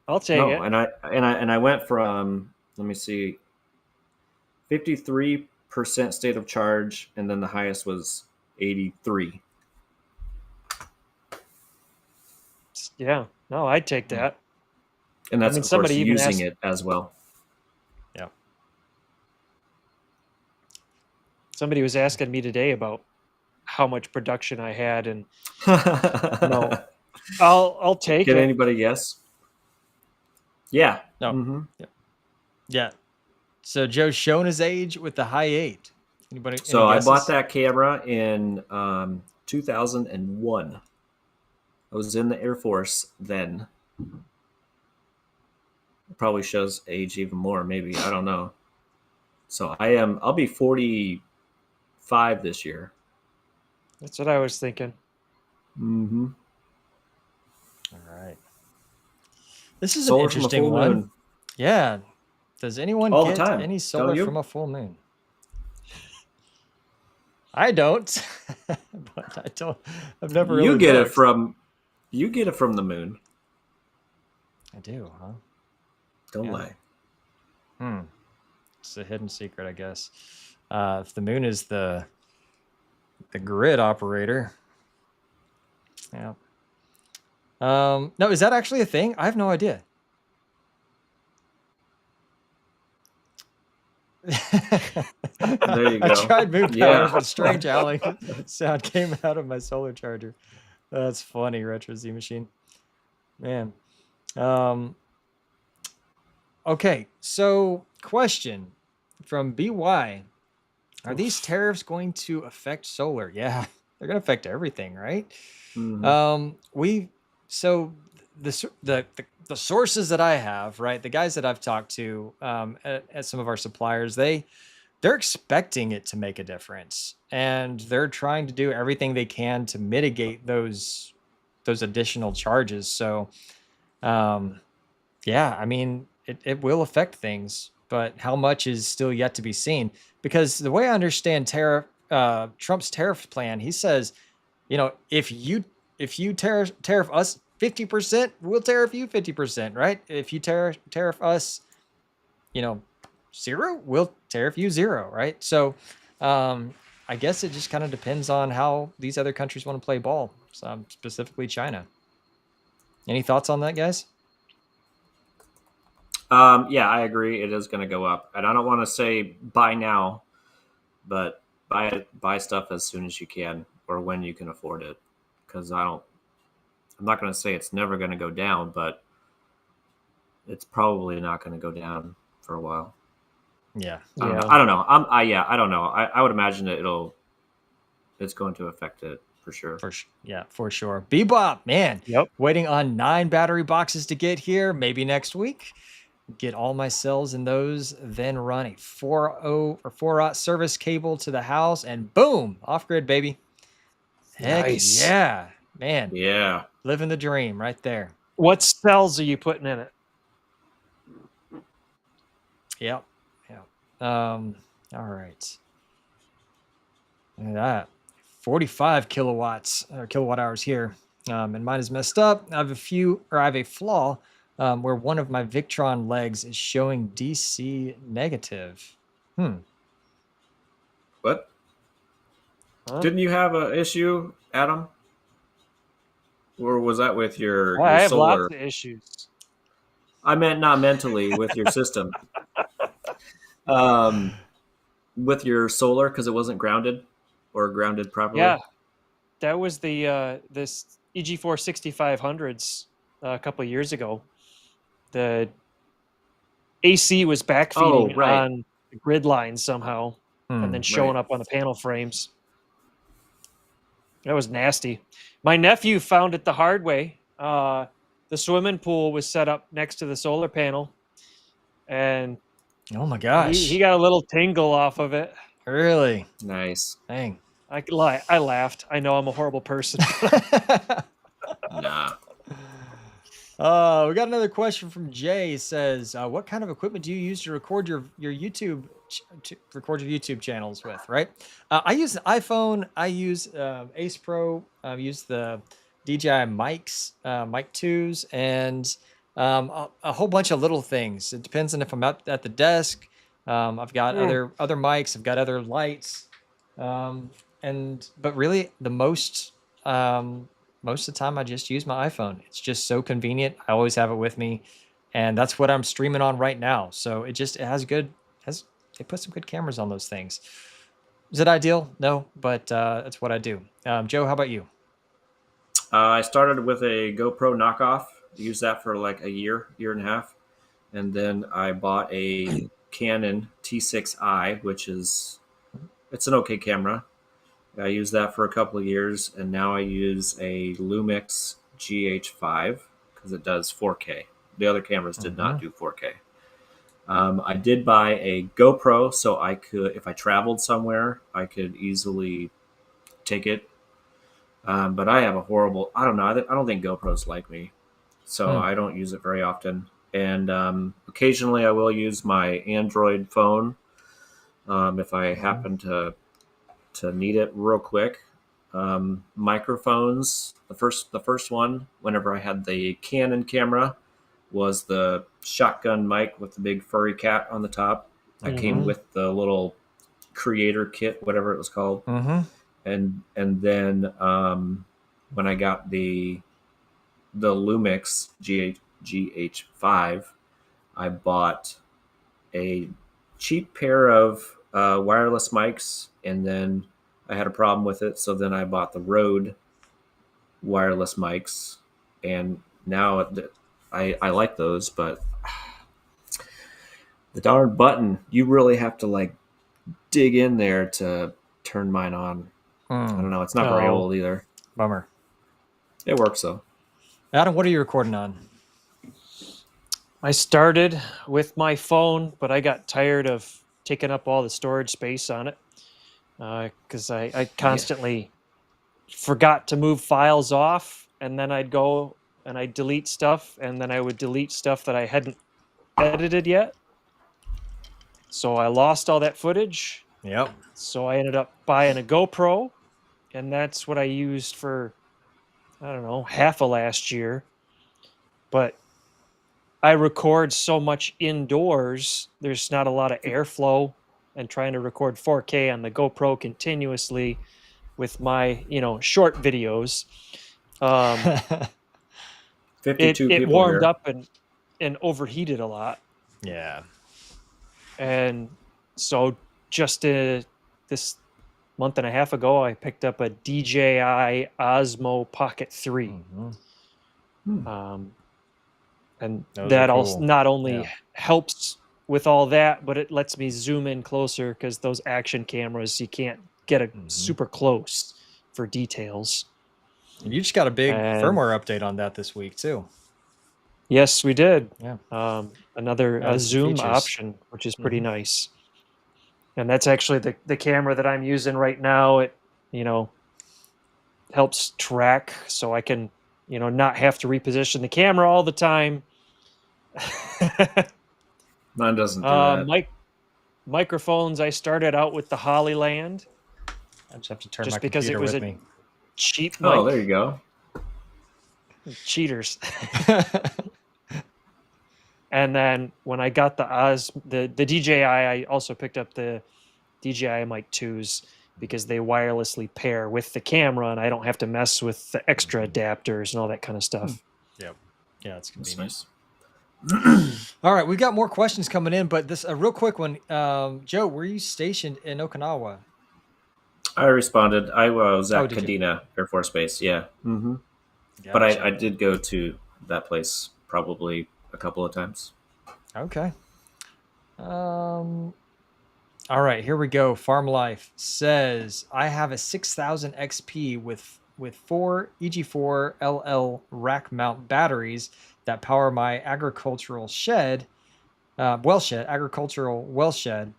I'll take No, it. and I went from, let me see, 53% state of charge, and then the highest was 83. Yeah. No, I'd take that. And that's, I mean, of course, somebody even using asked. it as well. Yeah. Somebody was asking me today about how much production I had, and no, I'll take Can it. anybody guess? Yeah. No. Hmm. Yeah. Yeah. So Joe's shown his age with the high 8. Anybody? Any So I bought guesses? that camera in 2001. I was in the Air Force then. It probably shows age even more, maybe. I don't know. So I'll be 45 this year. That's what I was thinking. Mm-hmm. All right. This is an Solar from a interesting full one. moon. Yeah. Does anyone All the get time, any don't solar you? from a full moon? I don't. But I don't. I've never really You get it looked. from the moon. I do, huh? Don't Yeah. lie. It's a hidden secret, I guess. If the moon is the grid operator. Yeah. No, is that actually a thing? I have no idea. There you I go. tried moon power, Yeah. but strange howling sound came out of my solar charger. That's funny, Retro Z Machine. Man. Okay, so question from BY. Are these tariffs going to affect solar? Yeah, they're going to affect everything, right? Mhm. So the sources that I have, right, the guys that I've talked to at some of our suppliers, they're expecting it to make a difference, and they're trying to do everything they can to mitigate those additional charges. So, yeah, I mean, it will affect things, but how much is still yet to be seen. Because the way I understand Trump's tariff plan, he says, if you tariff us 50%, we'll tariff you 50%, right? If you tariff us, 0, we'll tariff you 0, right? So, I guess it just kind of depends on how these other countries want to play ball, specifically China. Any thoughts on that, guys? Yeah, I agree. It is going to go up, and I don't want to say buy now, but buy stuff as soon as you can or when you can afford it, because I'm not going to say it's never going to go down, but it's probably not going to go down for a while. Yeah. Yeah. I don't know. I don't know. I would imagine that it's going to affect it for sure. For sure. Bebop, man. Yep. Waiting on 9 battery boxes to get here. Maybe next week. Get all my cells in those, then run a 4-aught service cable to the house, and boom, off grid, baby. Heck Nice. yeah, man. Yeah. Living the dream right there. What cells are you putting in it? Yep. All right. Look at that. 45 kilowatts or kilowatt hours here. And mine is messed up. I have a flaw where one of my Victron legs is showing DC negative. What? Huh? Didn't you have an issue, Adam? Or was that with your I have lots solar? of issues. I meant not mentally with your system. With your solar because it wasn't grounded or grounded properly. Yeah, that was the this EG4 6500s a couple of years ago. The AC was backfeeding right. on the grid lines somehow, and then showing up on the panel frames. That was nasty. My nephew found it the hard way. The swimming pool was set up next to the solar panel, and Oh my gosh. he got a little tingle off of it. Really? Nice. Dang. I laughed. I know I'm a horrible person. Nah. We got another question from Jay. He says, what kind of equipment do you use to record your YouTube channels with, right? I use an iPhone. I use Ace Pro. I use the DJI mics, mic 2s, and a whole bunch of little things. It depends on if I'm at the desk. I've got other mics. I've got other lights. But really the most of the time I just use my iPhone. It's just so convenient. I always have it with me, and that's what I'm streaming on right now. So they put some good cameras on those things. Is it ideal? No, but that's what I do. Joe, how about you? I started with a GoPro knockoff. Used that for like a year and a half, and then I bought a Canon T6i, it's an okay camera. I used that for a couple of years, and now I use a Lumix GH5 because it does 4K. The other cameras did not do 4K. I did buy a GoPro, so I could, if I traveled somewhere, I could easily take it. But I have I don't know. I don't think GoPros like me, so I don't use it very often. And occasionally I will use my Android phone if I happen to need it real quick. Microphones. The first one, whenever I had the Canon camera, was the shotgun mic with the big furry cat on the top. That came with the little creator kit, whatever it was called. And then when I got the Lumix GH5, I bought a cheap pair of wireless mics, and then I had a problem with it, so then I bought the Rode wireless mics, and now I like those, but the darn button, you really have to like dig in there to turn mine on. I don't know. It's not very old either. Bummer. It works though. Adam, what are you recording on? I started with my phone, but I got tired of taking up all the storage space on it because I constantly forgot to move files off, and then I'd go and I'd delete stuff, and then I would delete stuff that I hadn't edited yet. So I lost all that footage. Yep. So I ended up buying a GoPro, and that's what I used for, I don't know, half of last year. But I record so much indoors, there's not a lot of airflow, and trying to record 4K on the GoPro continuously with my, short videos. 52 it people warmed here. up and overheated a lot. Yeah. And so just this month and a half ago, I picked up a DJI Osmo Pocket 3. And Those that are also cool. not only helps with all that, but it lets me zoom in closer because those action cameras, you can't get a super close for details. And you just got a big firmware update on that this week too. Yes, we did. Yeah. Another zoom features. option, which is pretty nice. And that's actually the camera that I'm using right now. It, helps track so I can, not have to reposition the camera all the time. Mine doesn't do that. Microphones, I started out with the Hollyland. I just have to turn Just my because it computer was with a me. cheap Oh, mic. there you go. Cheaters. And then when I got the DJI, I also picked up the DJI Mic 2s because they wirelessly pair with the camera, and I don't have to mess with the extra adapters and all that kind of stuff. Yep. Yeah, it's That's convenient. nice. All right, we've got more questions coming in, but this a real quick one. Joe, were you stationed in Okinawa? I responded. I was Oh, at did you? Kadena Air Force Base. Yeah. Mm-hmm. But Gotcha. I did go to that place probably a couple of times. Okay. All right, here we go. Farm Life says I have a 6000 XP with 4 EG4 LL rack mount batteries that power my agricultural shed, agricultural well shed.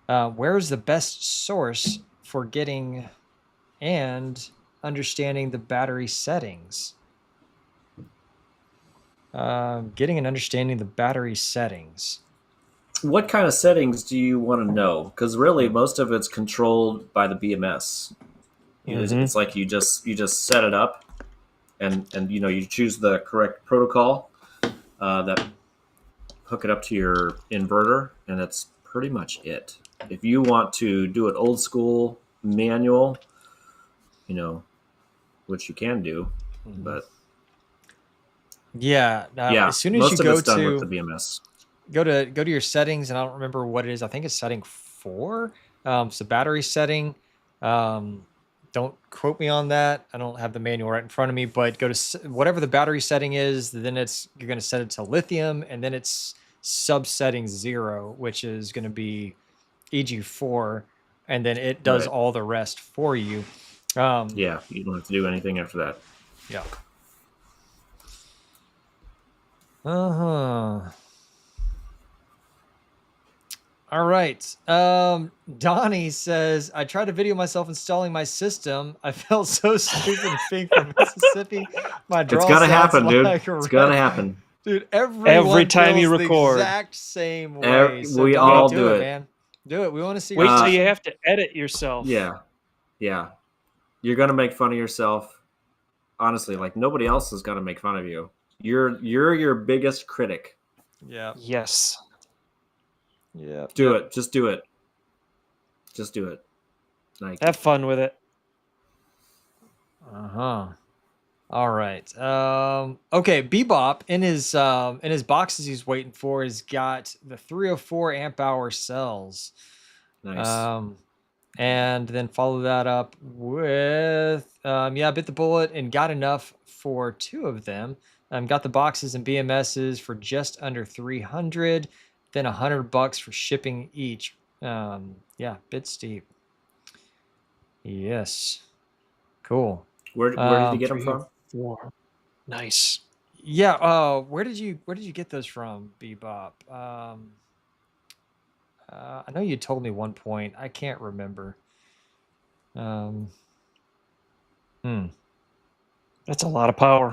Where's the best source for getting and understanding the battery settings? Getting and understanding the battery settings. What kind of settings do you want to know? Because really, most of it's controlled by the BMS. It's like you just set it up, and you choose the correct protocol that hook it up to your inverter, and that's pretty much it. If you want to do it old school manual, which you can do, but Yeah, yeah, as soon as most you of go it's done with to the BMS. go to your settings, and I don't remember what it is. I think it's setting 4. So battery setting. Don't quote me on that. I don't have the manual right in front of me, but go to whatever the battery setting is. Then you're going to set it to lithium, and then it's sub setting 0, which is going to be EG4, and then it does Right. all the rest for you. Yeah, you don't have to do anything after that. Yeah. Uh-huh. All right. Donnie says, I tried to video myself installing my system. I felt so stupid being from Mississippi. My draw It's gonna sounds happen, dude. like a It's gonna wreck. happen. Dude, everyone time you feels the record. exact same way. So We Donnie, all do do it, it. man. Do it. We want to see Wait your till you system. have to edit yourself. Yeah. You're gonna make fun of yourself. Honestly, like nobody else is gonna make fun of you. You're your biggest critic. Yeah. Yes. Yeah. Do it. Just do it. Just do it. Like, Have fun with it. Uh-huh. All right. Okay, Bebop in his boxes he's waiting for has got the 304 amp hour cells. nice. And then follow that up with bit the bullet and got enough for 2 of them. Got the boxes and BMSs for just under 300, then $100 for shipping each. Bit steep. Yes. Cool. Where did you get them Three from? or 4. Nice. Yeah. Where did you get those from, Bebop? I know you told me one point. I can't remember. That's a lot of power.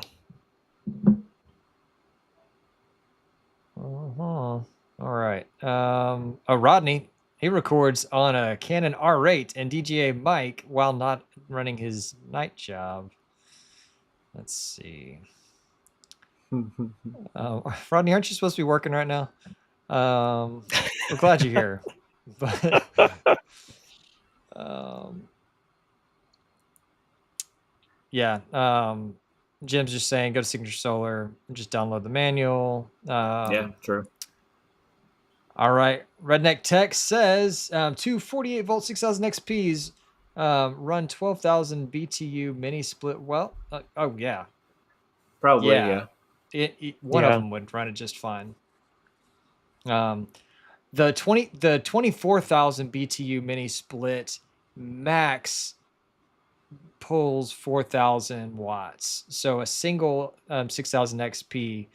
All right. Rodney, he records on a Canon R8 and DJI mic while not running his night job. Let's see. Rodney, aren't you supposed to be working right now? We're glad you're here. But Jim's just saying go to Signature Solar and just download the manual. Yeah, true. All right. Redneck Tech says 2 48 volt 6000 XPs run 12,000 BTU mini split. Well, yeah. Probably, yeah. One of them would run it just fine. The 24,000 BTU mini split max pulls 4,000 watts. So a single 6,000 XP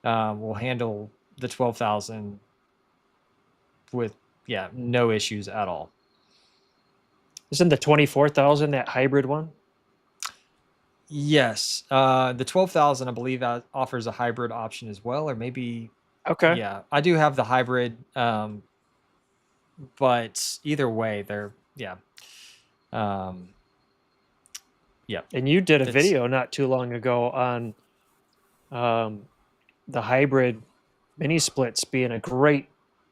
will handle the 12,000 with no issues at all. Isn't the 24,000 that hybrid one? Yes. The 12,000 I believe offers a hybrid option as well, or maybe Okay. yeah, I do have the hybrid, but either way, they're Um, yeah. And you did a It's- video not too long ago on the hybrid mini splits being a great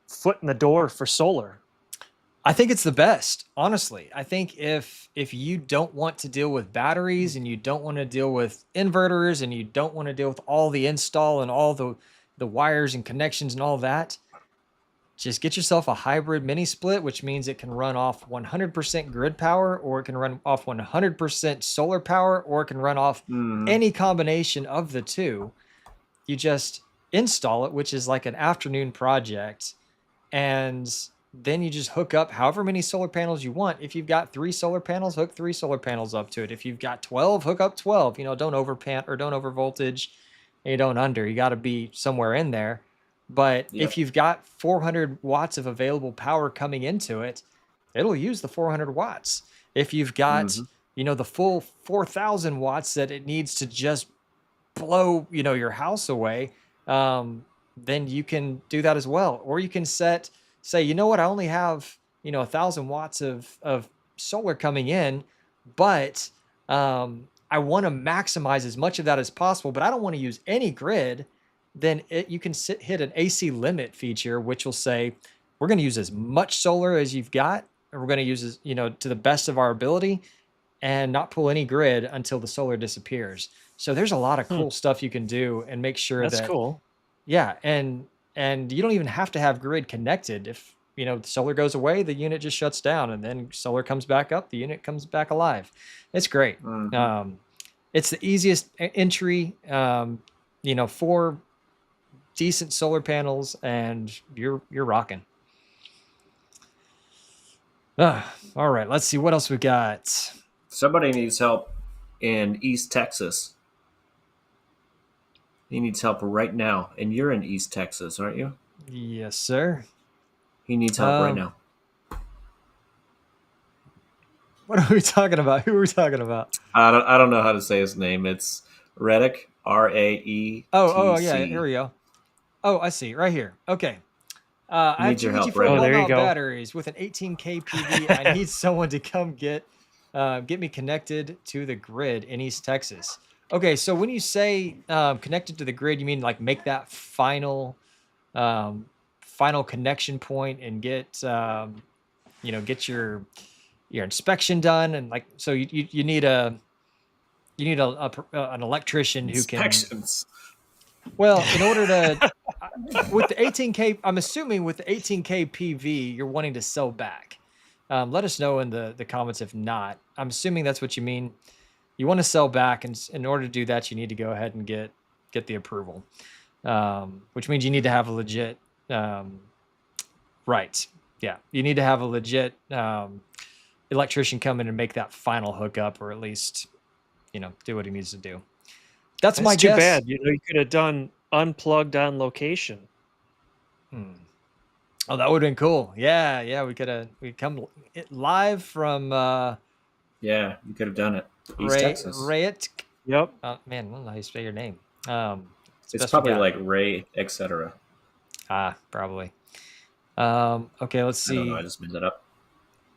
foot in the door for solar. I think it's the best, honestly. I think if you don't want to deal with batteries and you don't want to deal with inverters and you don't want to deal with all the install and all the wires and connections and all that, just get yourself a hybrid mini split, which means it can run off 100% grid power, or it can run off 100% solar power, or it can run off any combination of the two. You just install it, which is like an afternoon project, and then you just hook up however many solar panels you want. If you've got 3 solar panels, hook 3 solar panels up to it. If you've got 12, hook up 12. You know, don't overpant or don't over voltage, and you don't under. You got to be somewhere in there. But if you've got 400 watts of available power coming into it, it'll use the 400 watts. If you've got, you know, the full 4,000 watts that it needs to just blow, you know, your house away, then you can do that as well. Or you can say, you know what, I only have, you know, 1,000 watts of solar coming in, but I want to maximize as much of that as possible, but I don't want to use any grid. Then you can hit an AC limit feature, which will say, we're going to use as much solar as you've got, and we're going to use as, you know, to the best of our ability, and not pull any grid until the solar disappears. So there's a lot of cool stuff you can do, and make sure That's cool. Yeah, and you don't even have to have grid connected. If, you know, the solar goes away, the unit just shuts down, and then solar comes back up, the unit comes back alive. It's great. It's the easiest entry, you know, for decent solar panels, and you're rocking. All right, let's see what else we got. Somebody needs help in East Texas. He needs help right now, and you're in East Texas, aren't you? Yes, sir. He needs help right now. What are we talking about? Who are we talking about? I don't know how to say his name. It's Reddick, RAETC. Oh, yeah. Here we go. Oh, I see. Right here. Okay. I have Needs your help, 2 right? Oh, there you go. batteries with an 18K PV. I need someone to come get me connected to the grid in East Texas. Okay, so when you say connected to the grid, you mean like make that final connection point and get you know, get your inspection done, and like, so you need an electrician who can. Inspections. Well, in order to, with the 18K, I'm assuming with the 18K PV, you're wanting to sell back. Let us know in the comments if not. I'm assuming that's what you mean. You want to sell back, and in order to do that, you need to go ahead and get the approval, which means you need to have a legit, right? Yeah, you need to have a legit electrician come in and make that final hookup, or at least, you know, do what he needs to do. That's my too guess. bad. You know, you could have done unplugged on location. Oh, that would have been cool. Yeah, we come live from Yeah, you could have done it. East Texas. Rayet. Yep. Man, I don't know how you spell your name. It's probably like Ray, etc. Probably. Okay, let's see. I don't know. I just made that up.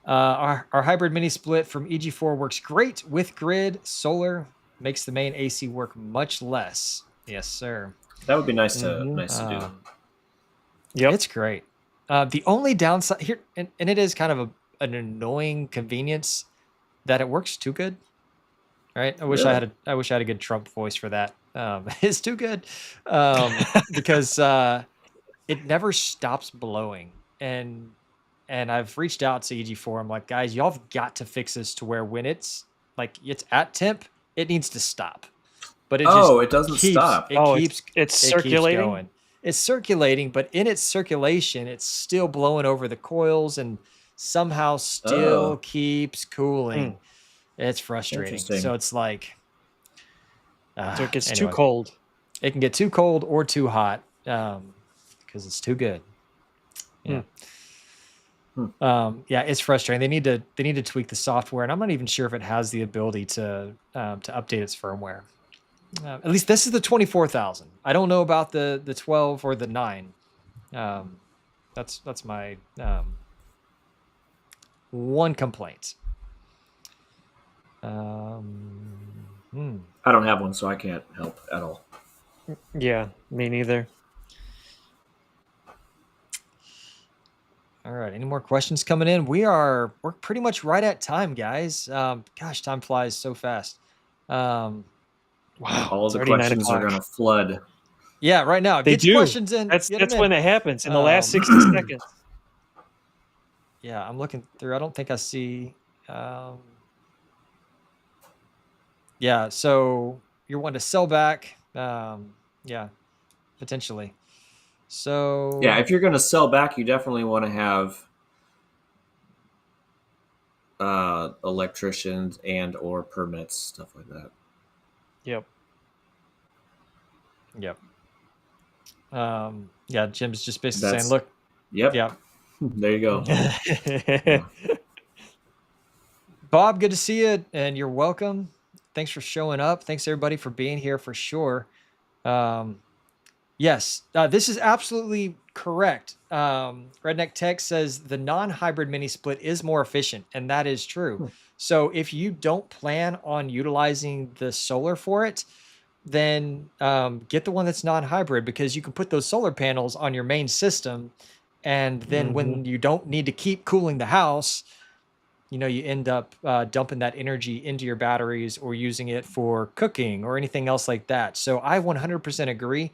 Our hybrid mini split from EG4 works great with grid. Solar makes the main AC work much less. Yes, sir. That would be nice to do. Yep. It's great. The only downside here, and it is kind of an annoying convenience, that it works too good. Right? I wish I had a good Trump voice for that. It's too good, because it never stops blowing. And I've reached out to EG4. I'm like, guys, y'all have got to fix this to where when it's at temp, it needs to stop. But it doesn't stop. It's circulating. Keeps going. It's circulating, but in its circulation, it's still blowing over the coils and somehow still keeps cooling. It's frustrating. So it's like, so it gets too cold. It can get too cold or too hot, because it's too good. Yeah. Yeah, it's frustrating. They need to tweak the software, and I'm not even sure if it has the ability to update its firmware. At least this is the 24,000. I don't know about the 12 or the 9. That's my one complaint. I don't have one, so I can't help at all. Yeah, me neither. All right. Any more questions coming in? We're pretty much right at time, guys. Gosh, time flies so fast. Wow, All it's the already 9 questions are o'clock. going to flood. Yeah, right now. They Get your do. questions in. That's Get them when in. it happens in the last 60 seconds. Yeah, I'm looking through. I don't think I see. Yeah, so you're wanting to sell back. Yeah, potentially. So Yeah, if you're going to sell back, you definitely want to have electricians and or permits, stuff like that. Yep. Yeah, Jim's just basically saying, That's look, yep. yeah. There you go. Yeah. Bob, good to see you, and you're welcome. Thanks for showing up. Thanks everybody for being here for sure. Yes, this is absolutely correct. Redneck Tech says the non-hybrid mini split is more efficient, and that is true. So if you don't plan on utilizing the solar for it, then get the one that's non-hybrid, because you can put those solar panels on your main system, and then when you don't need to keep cooling the house, you end up dumping that energy into your batteries or using it for cooking or anything else like that. So I 100% agree.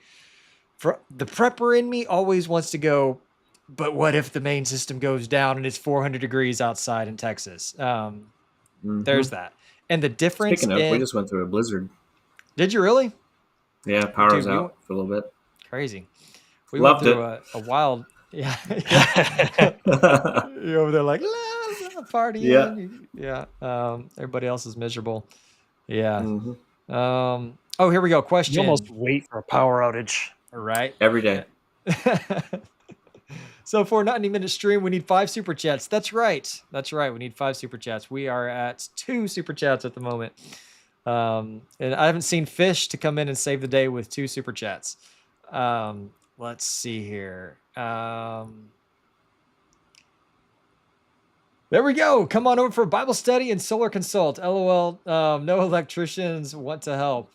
For the prepper in me always wants to go, but what if the main system goes down and it's 400 degrees outside in Texas? There's that. And the difference Speaking of, we just went through a blizzard. Did you really? Yeah, power's out for a little bit. Crazy. We Loved went through it. a wild, yeah. You're over there like, la, partying. Yeah. Everybody else is miserable. Yeah. Oh, here we go. Question. You almost wait for a power outage. Right. Every day. So for a 90-minute stream, we need 5 super chats. That's right. We need 5 super chats. We are at 2 super chats at the moment. And I haven't seen Fish to come in and save the day with 2 super chats. Let's see here. There we go. Come on over for Bible study and solar consult. LOL. No electricians want to help.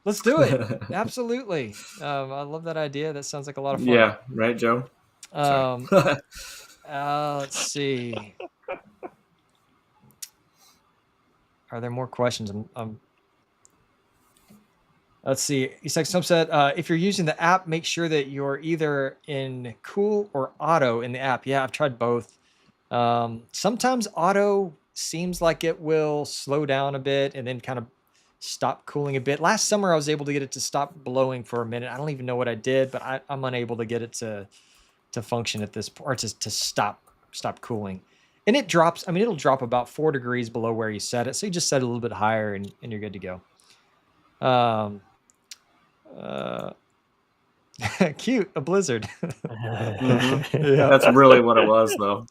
Let's do it. Absolutely. I love that idea. That sounds like a lot of fun. Yeah. Right, Joe? Let's see. Are there more questions? Let's see. Some said, if you're using the app, make sure that you're either in cool or auto in the app. Yeah, I've tried both. Sometimes auto seems like it will slow down a bit and then kind of stop cooling a bit. Last summer, I was able to get it to stop blowing for a minute. I don't even know what I did, but I'm unable to get it to function at this point, or to stop cooling. And it drops. I mean, it'll drop about 4 degrees below where you set it. So you just set it a little bit higher and you're good to go. Cute, a blizzard. Yeah, that's really what it was, though.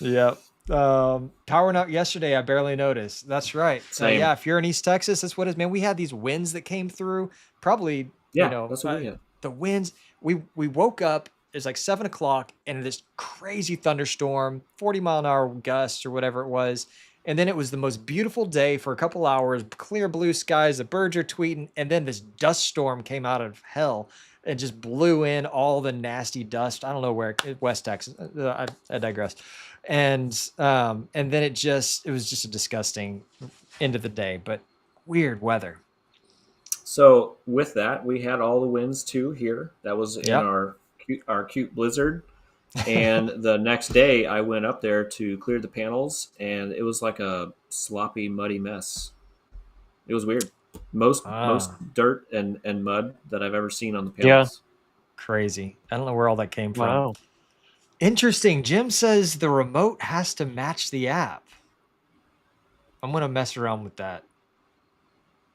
Yeah. Powering out yesterday, I barely noticed. That's right. Yeah, if you're in East Texas, that's what it is, man. We had these winds that came through. Probably, that's what we had. The winds. We woke up. It's like 7 o'clock, and this crazy thunderstorm, 40-mile-an-hour gusts or whatever it was. And then it was the most beautiful day for a couple hours, clear blue skies, the birds are tweeting, and then this dust storm came out of hell and just blew in all the nasty dust. I don't know where, West Texas. I digress. And then it was just a disgusting end of the day, but weird weather. So with that, we had all the winds too here. That was in our cute blizzard. And the next day I went up there to clear the panels, and it was like a sloppy, muddy mess. It was weird. Most dirt and mud that I've ever seen on the panels. Yeah. Crazy. I don't know where all that came from. Wow. Interesting. Jim says the remote has to match the app. I'm going to mess around with that.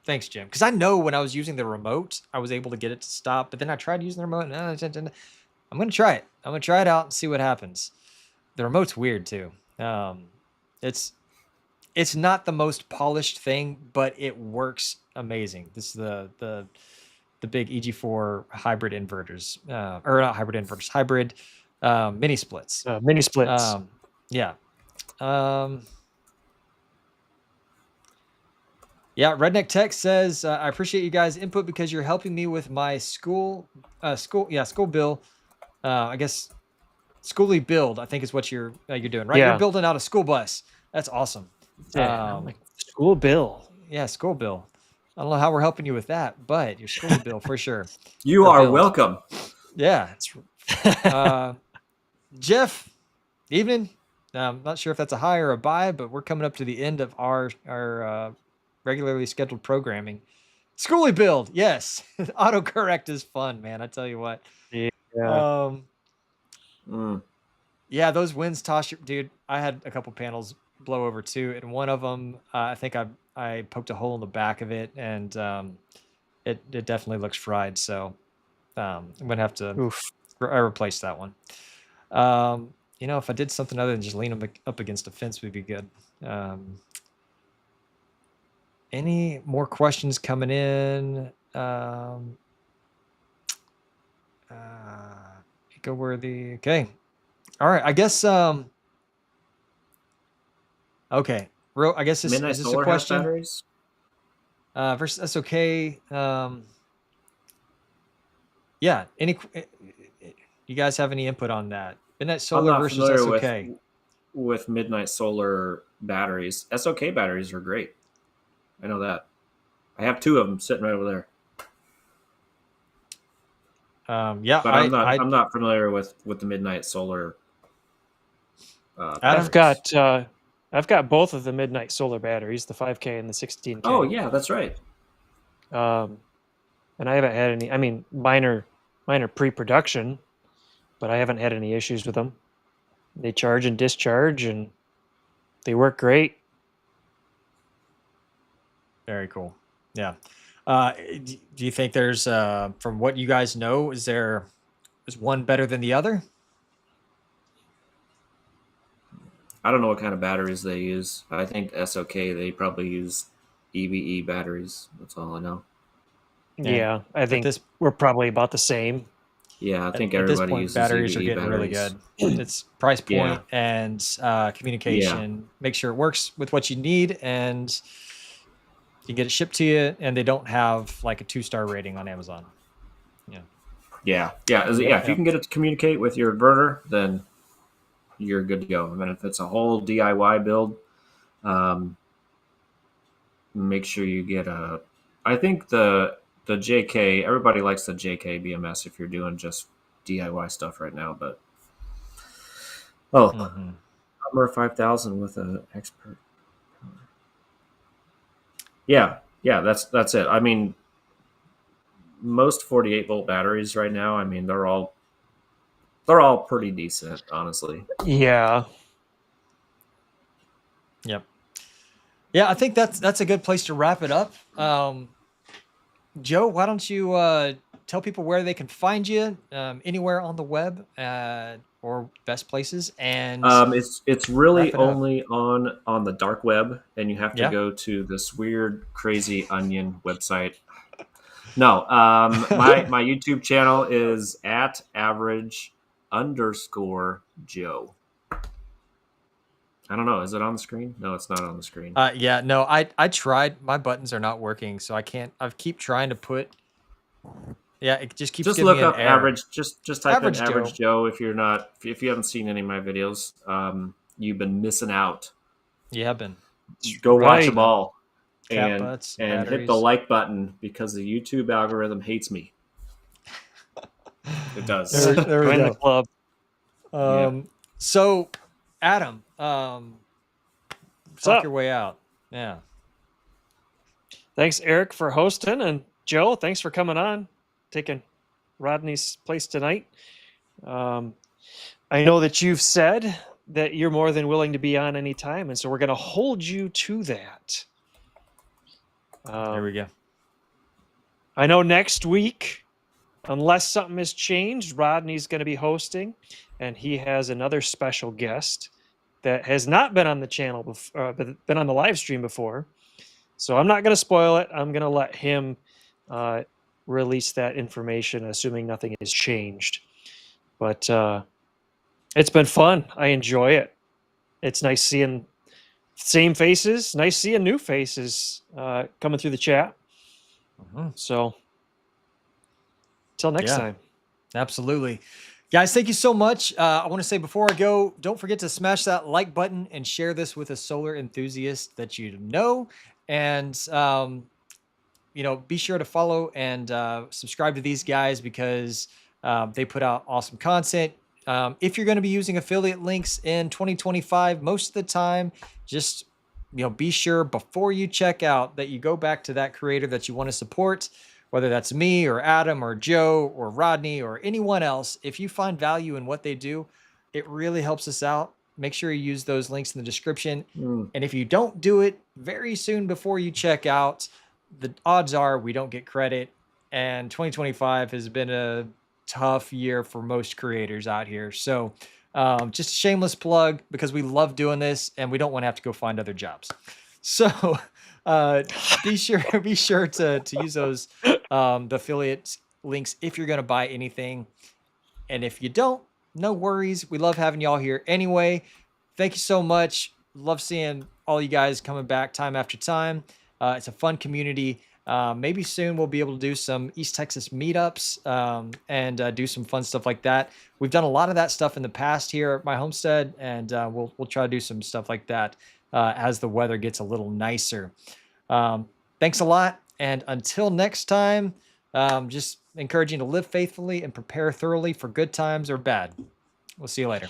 Thanks, Jim. Because I know when I was using the remote, I was able to get it to stop. But then I tried using the remote. And I'm going to try it. I'm going to try it out and see what happens. The remote's weird, too. It's not the most polished thing, but it works amazing. This is the big EG4 hybrid inverters. Or not hybrid inverters. Hybrid mini splits. Mini splits. Yeah. Yeah, Redneck Tech says, I appreciate you guys' input because you're helping me with my school bill. I guess schooly build, I think is what you're doing, right? You're Yeah. building out a school bus. That's awesome. Yeah. I'm like, school bill. Yeah, school bill. I don't know how we're helping you with that, but your schooly bill for sure. You Or are build. welcome. Yeah. Jeff, evening. I'm not sure if that's a hi or a bye, but we're coming up to the end of our regularly scheduled programming. Schooly build, yes. Autocorrect is fun, man. I tell you what. Yeah. Yeah, those winds toss your dude. I had a couple panels blow over too, and one of them, I think I poked a hole in the back of it, and it definitely looks fried. So I'm gonna have to replace that one. If I did something other than just lean them up against a fence, would be good. Any more questions coming in? Eco-worthy. Okay. All right. I guess. Okay. I guess is this Solar a question? batteries? Versus that's okay. Yeah. You guys have any input on that? Midnight Solar versus SOK. With Midnight Solar batteries. SOK batteries are great. I know that. I have 2 of them sitting right over there. Yeah, but I'm not familiar with the Midnight Solar. I've got both of the Midnight Solar batteries, the 5K and the 16K. Oh yeah, that's right. And I haven't had any. I mean, minor pre-production, but I haven't had any issues with them. They charge and discharge, and they work great. Very cool. Yeah. Do you think there's, from what you guys know, is one better than the other? I don't know what kind of batteries they use. I think SOK, they probably use EVE batteries. That's all I know. Yeah, I think we're probably about the same. Yeah, I think at everybody this point, uses batteries EVE are getting really batteries. good. It's price point and communication. Yeah. Make sure it works with what you need, and you get it shipped to you, and they don't have like a 2-star rating on Amazon. Yeah. If you can get it to communicate with your inverter, then you're good to go. I mean, if it's a whole DIY build, make sure you get a. I think the JK. Everybody likes the JK BMS if you're doing just DIY stuff right now, but Hummer 5000 with an expert. Yeah, that's it. I mean, most 48-volt batteries right now, I mean, they're all pretty decent, honestly. Yeah. Yep. Yeah, I think that's a good place to wrap it up. Joe, why don't you tell people where they can find you, anywhere on the web, or best places, and it's really only on the dark web, and you have to go to this weird, crazy onion website. No, my YouTube channel is at @AveRage_Joe. I don't know. Is it on the screen? No, it's not on the screen. Yeah, no, I tried. My buttons are not working, so I can't. I keep trying to put. Yeah, it just keeps. Just giving look me up an error. average. Just type in Average Joe if you haven't seen any of my videos. You've been missing out. You have been. Go watch them all, and batteries. hit the like button because the YouTube algorithm hates me. It does. There we go. The club. So, Adam, talk your way out. Yeah. Thanks, Eric, for hosting, and Joe, thanks for coming on, taking Rodney's place tonight. I know that you've said that you're more than willing to be on any time, and so we're going to hold you to that. There we go. I know next week, unless something has changed, Rodney's going to be hosting, and he has another special guest that has not been on the channel before, but been on the live stream before. So I'm not going to spoil it. I'm going to let him release that information, assuming nothing has changed. But it's been fun. I enjoy it. It's nice seeing Same faces. Nice seeing new faces coming through the chat. So, till next time. Absolutely. Guys, thank you so much. I want to say before I go, don't forget to smash that like button and share this with a solar enthusiast that you know. And, be sure to follow and subscribe to these guys because they put out awesome content. If you're going to be using affiliate links in 2025, most of the time, just be sure before you check out that you go back to that creator that you want to support, whether that's me or Adam or Joe or Rodney or anyone else. If you find value in what they do, it really helps us out. Make sure you use those links in the description. And if you don't do it very soon before you check out, the odds are we don't get credit. And 2025 has been a tough year for most creators out here. So just a shameless plug because we love doing this and we don't want to have to go find other jobs. So be sure to use those the affiliate links if you're going to buy anything. And if you don't, no worries. We love having y'all here anyway. Thank you so much. Love seeing all you guys coming back time after time. It's a fun community. Maybe soon we'll be able to do some East Texas meetups and do some fun stuff like that. We've done a lot of that stuff in the past here at my homestead, and we'll try to do some stuff like that as the weather gets a little nicer. Thanks a lot, and until next time, just encouraging to live faithfully and prepare thoroughly for good times or bad. We'll see you later.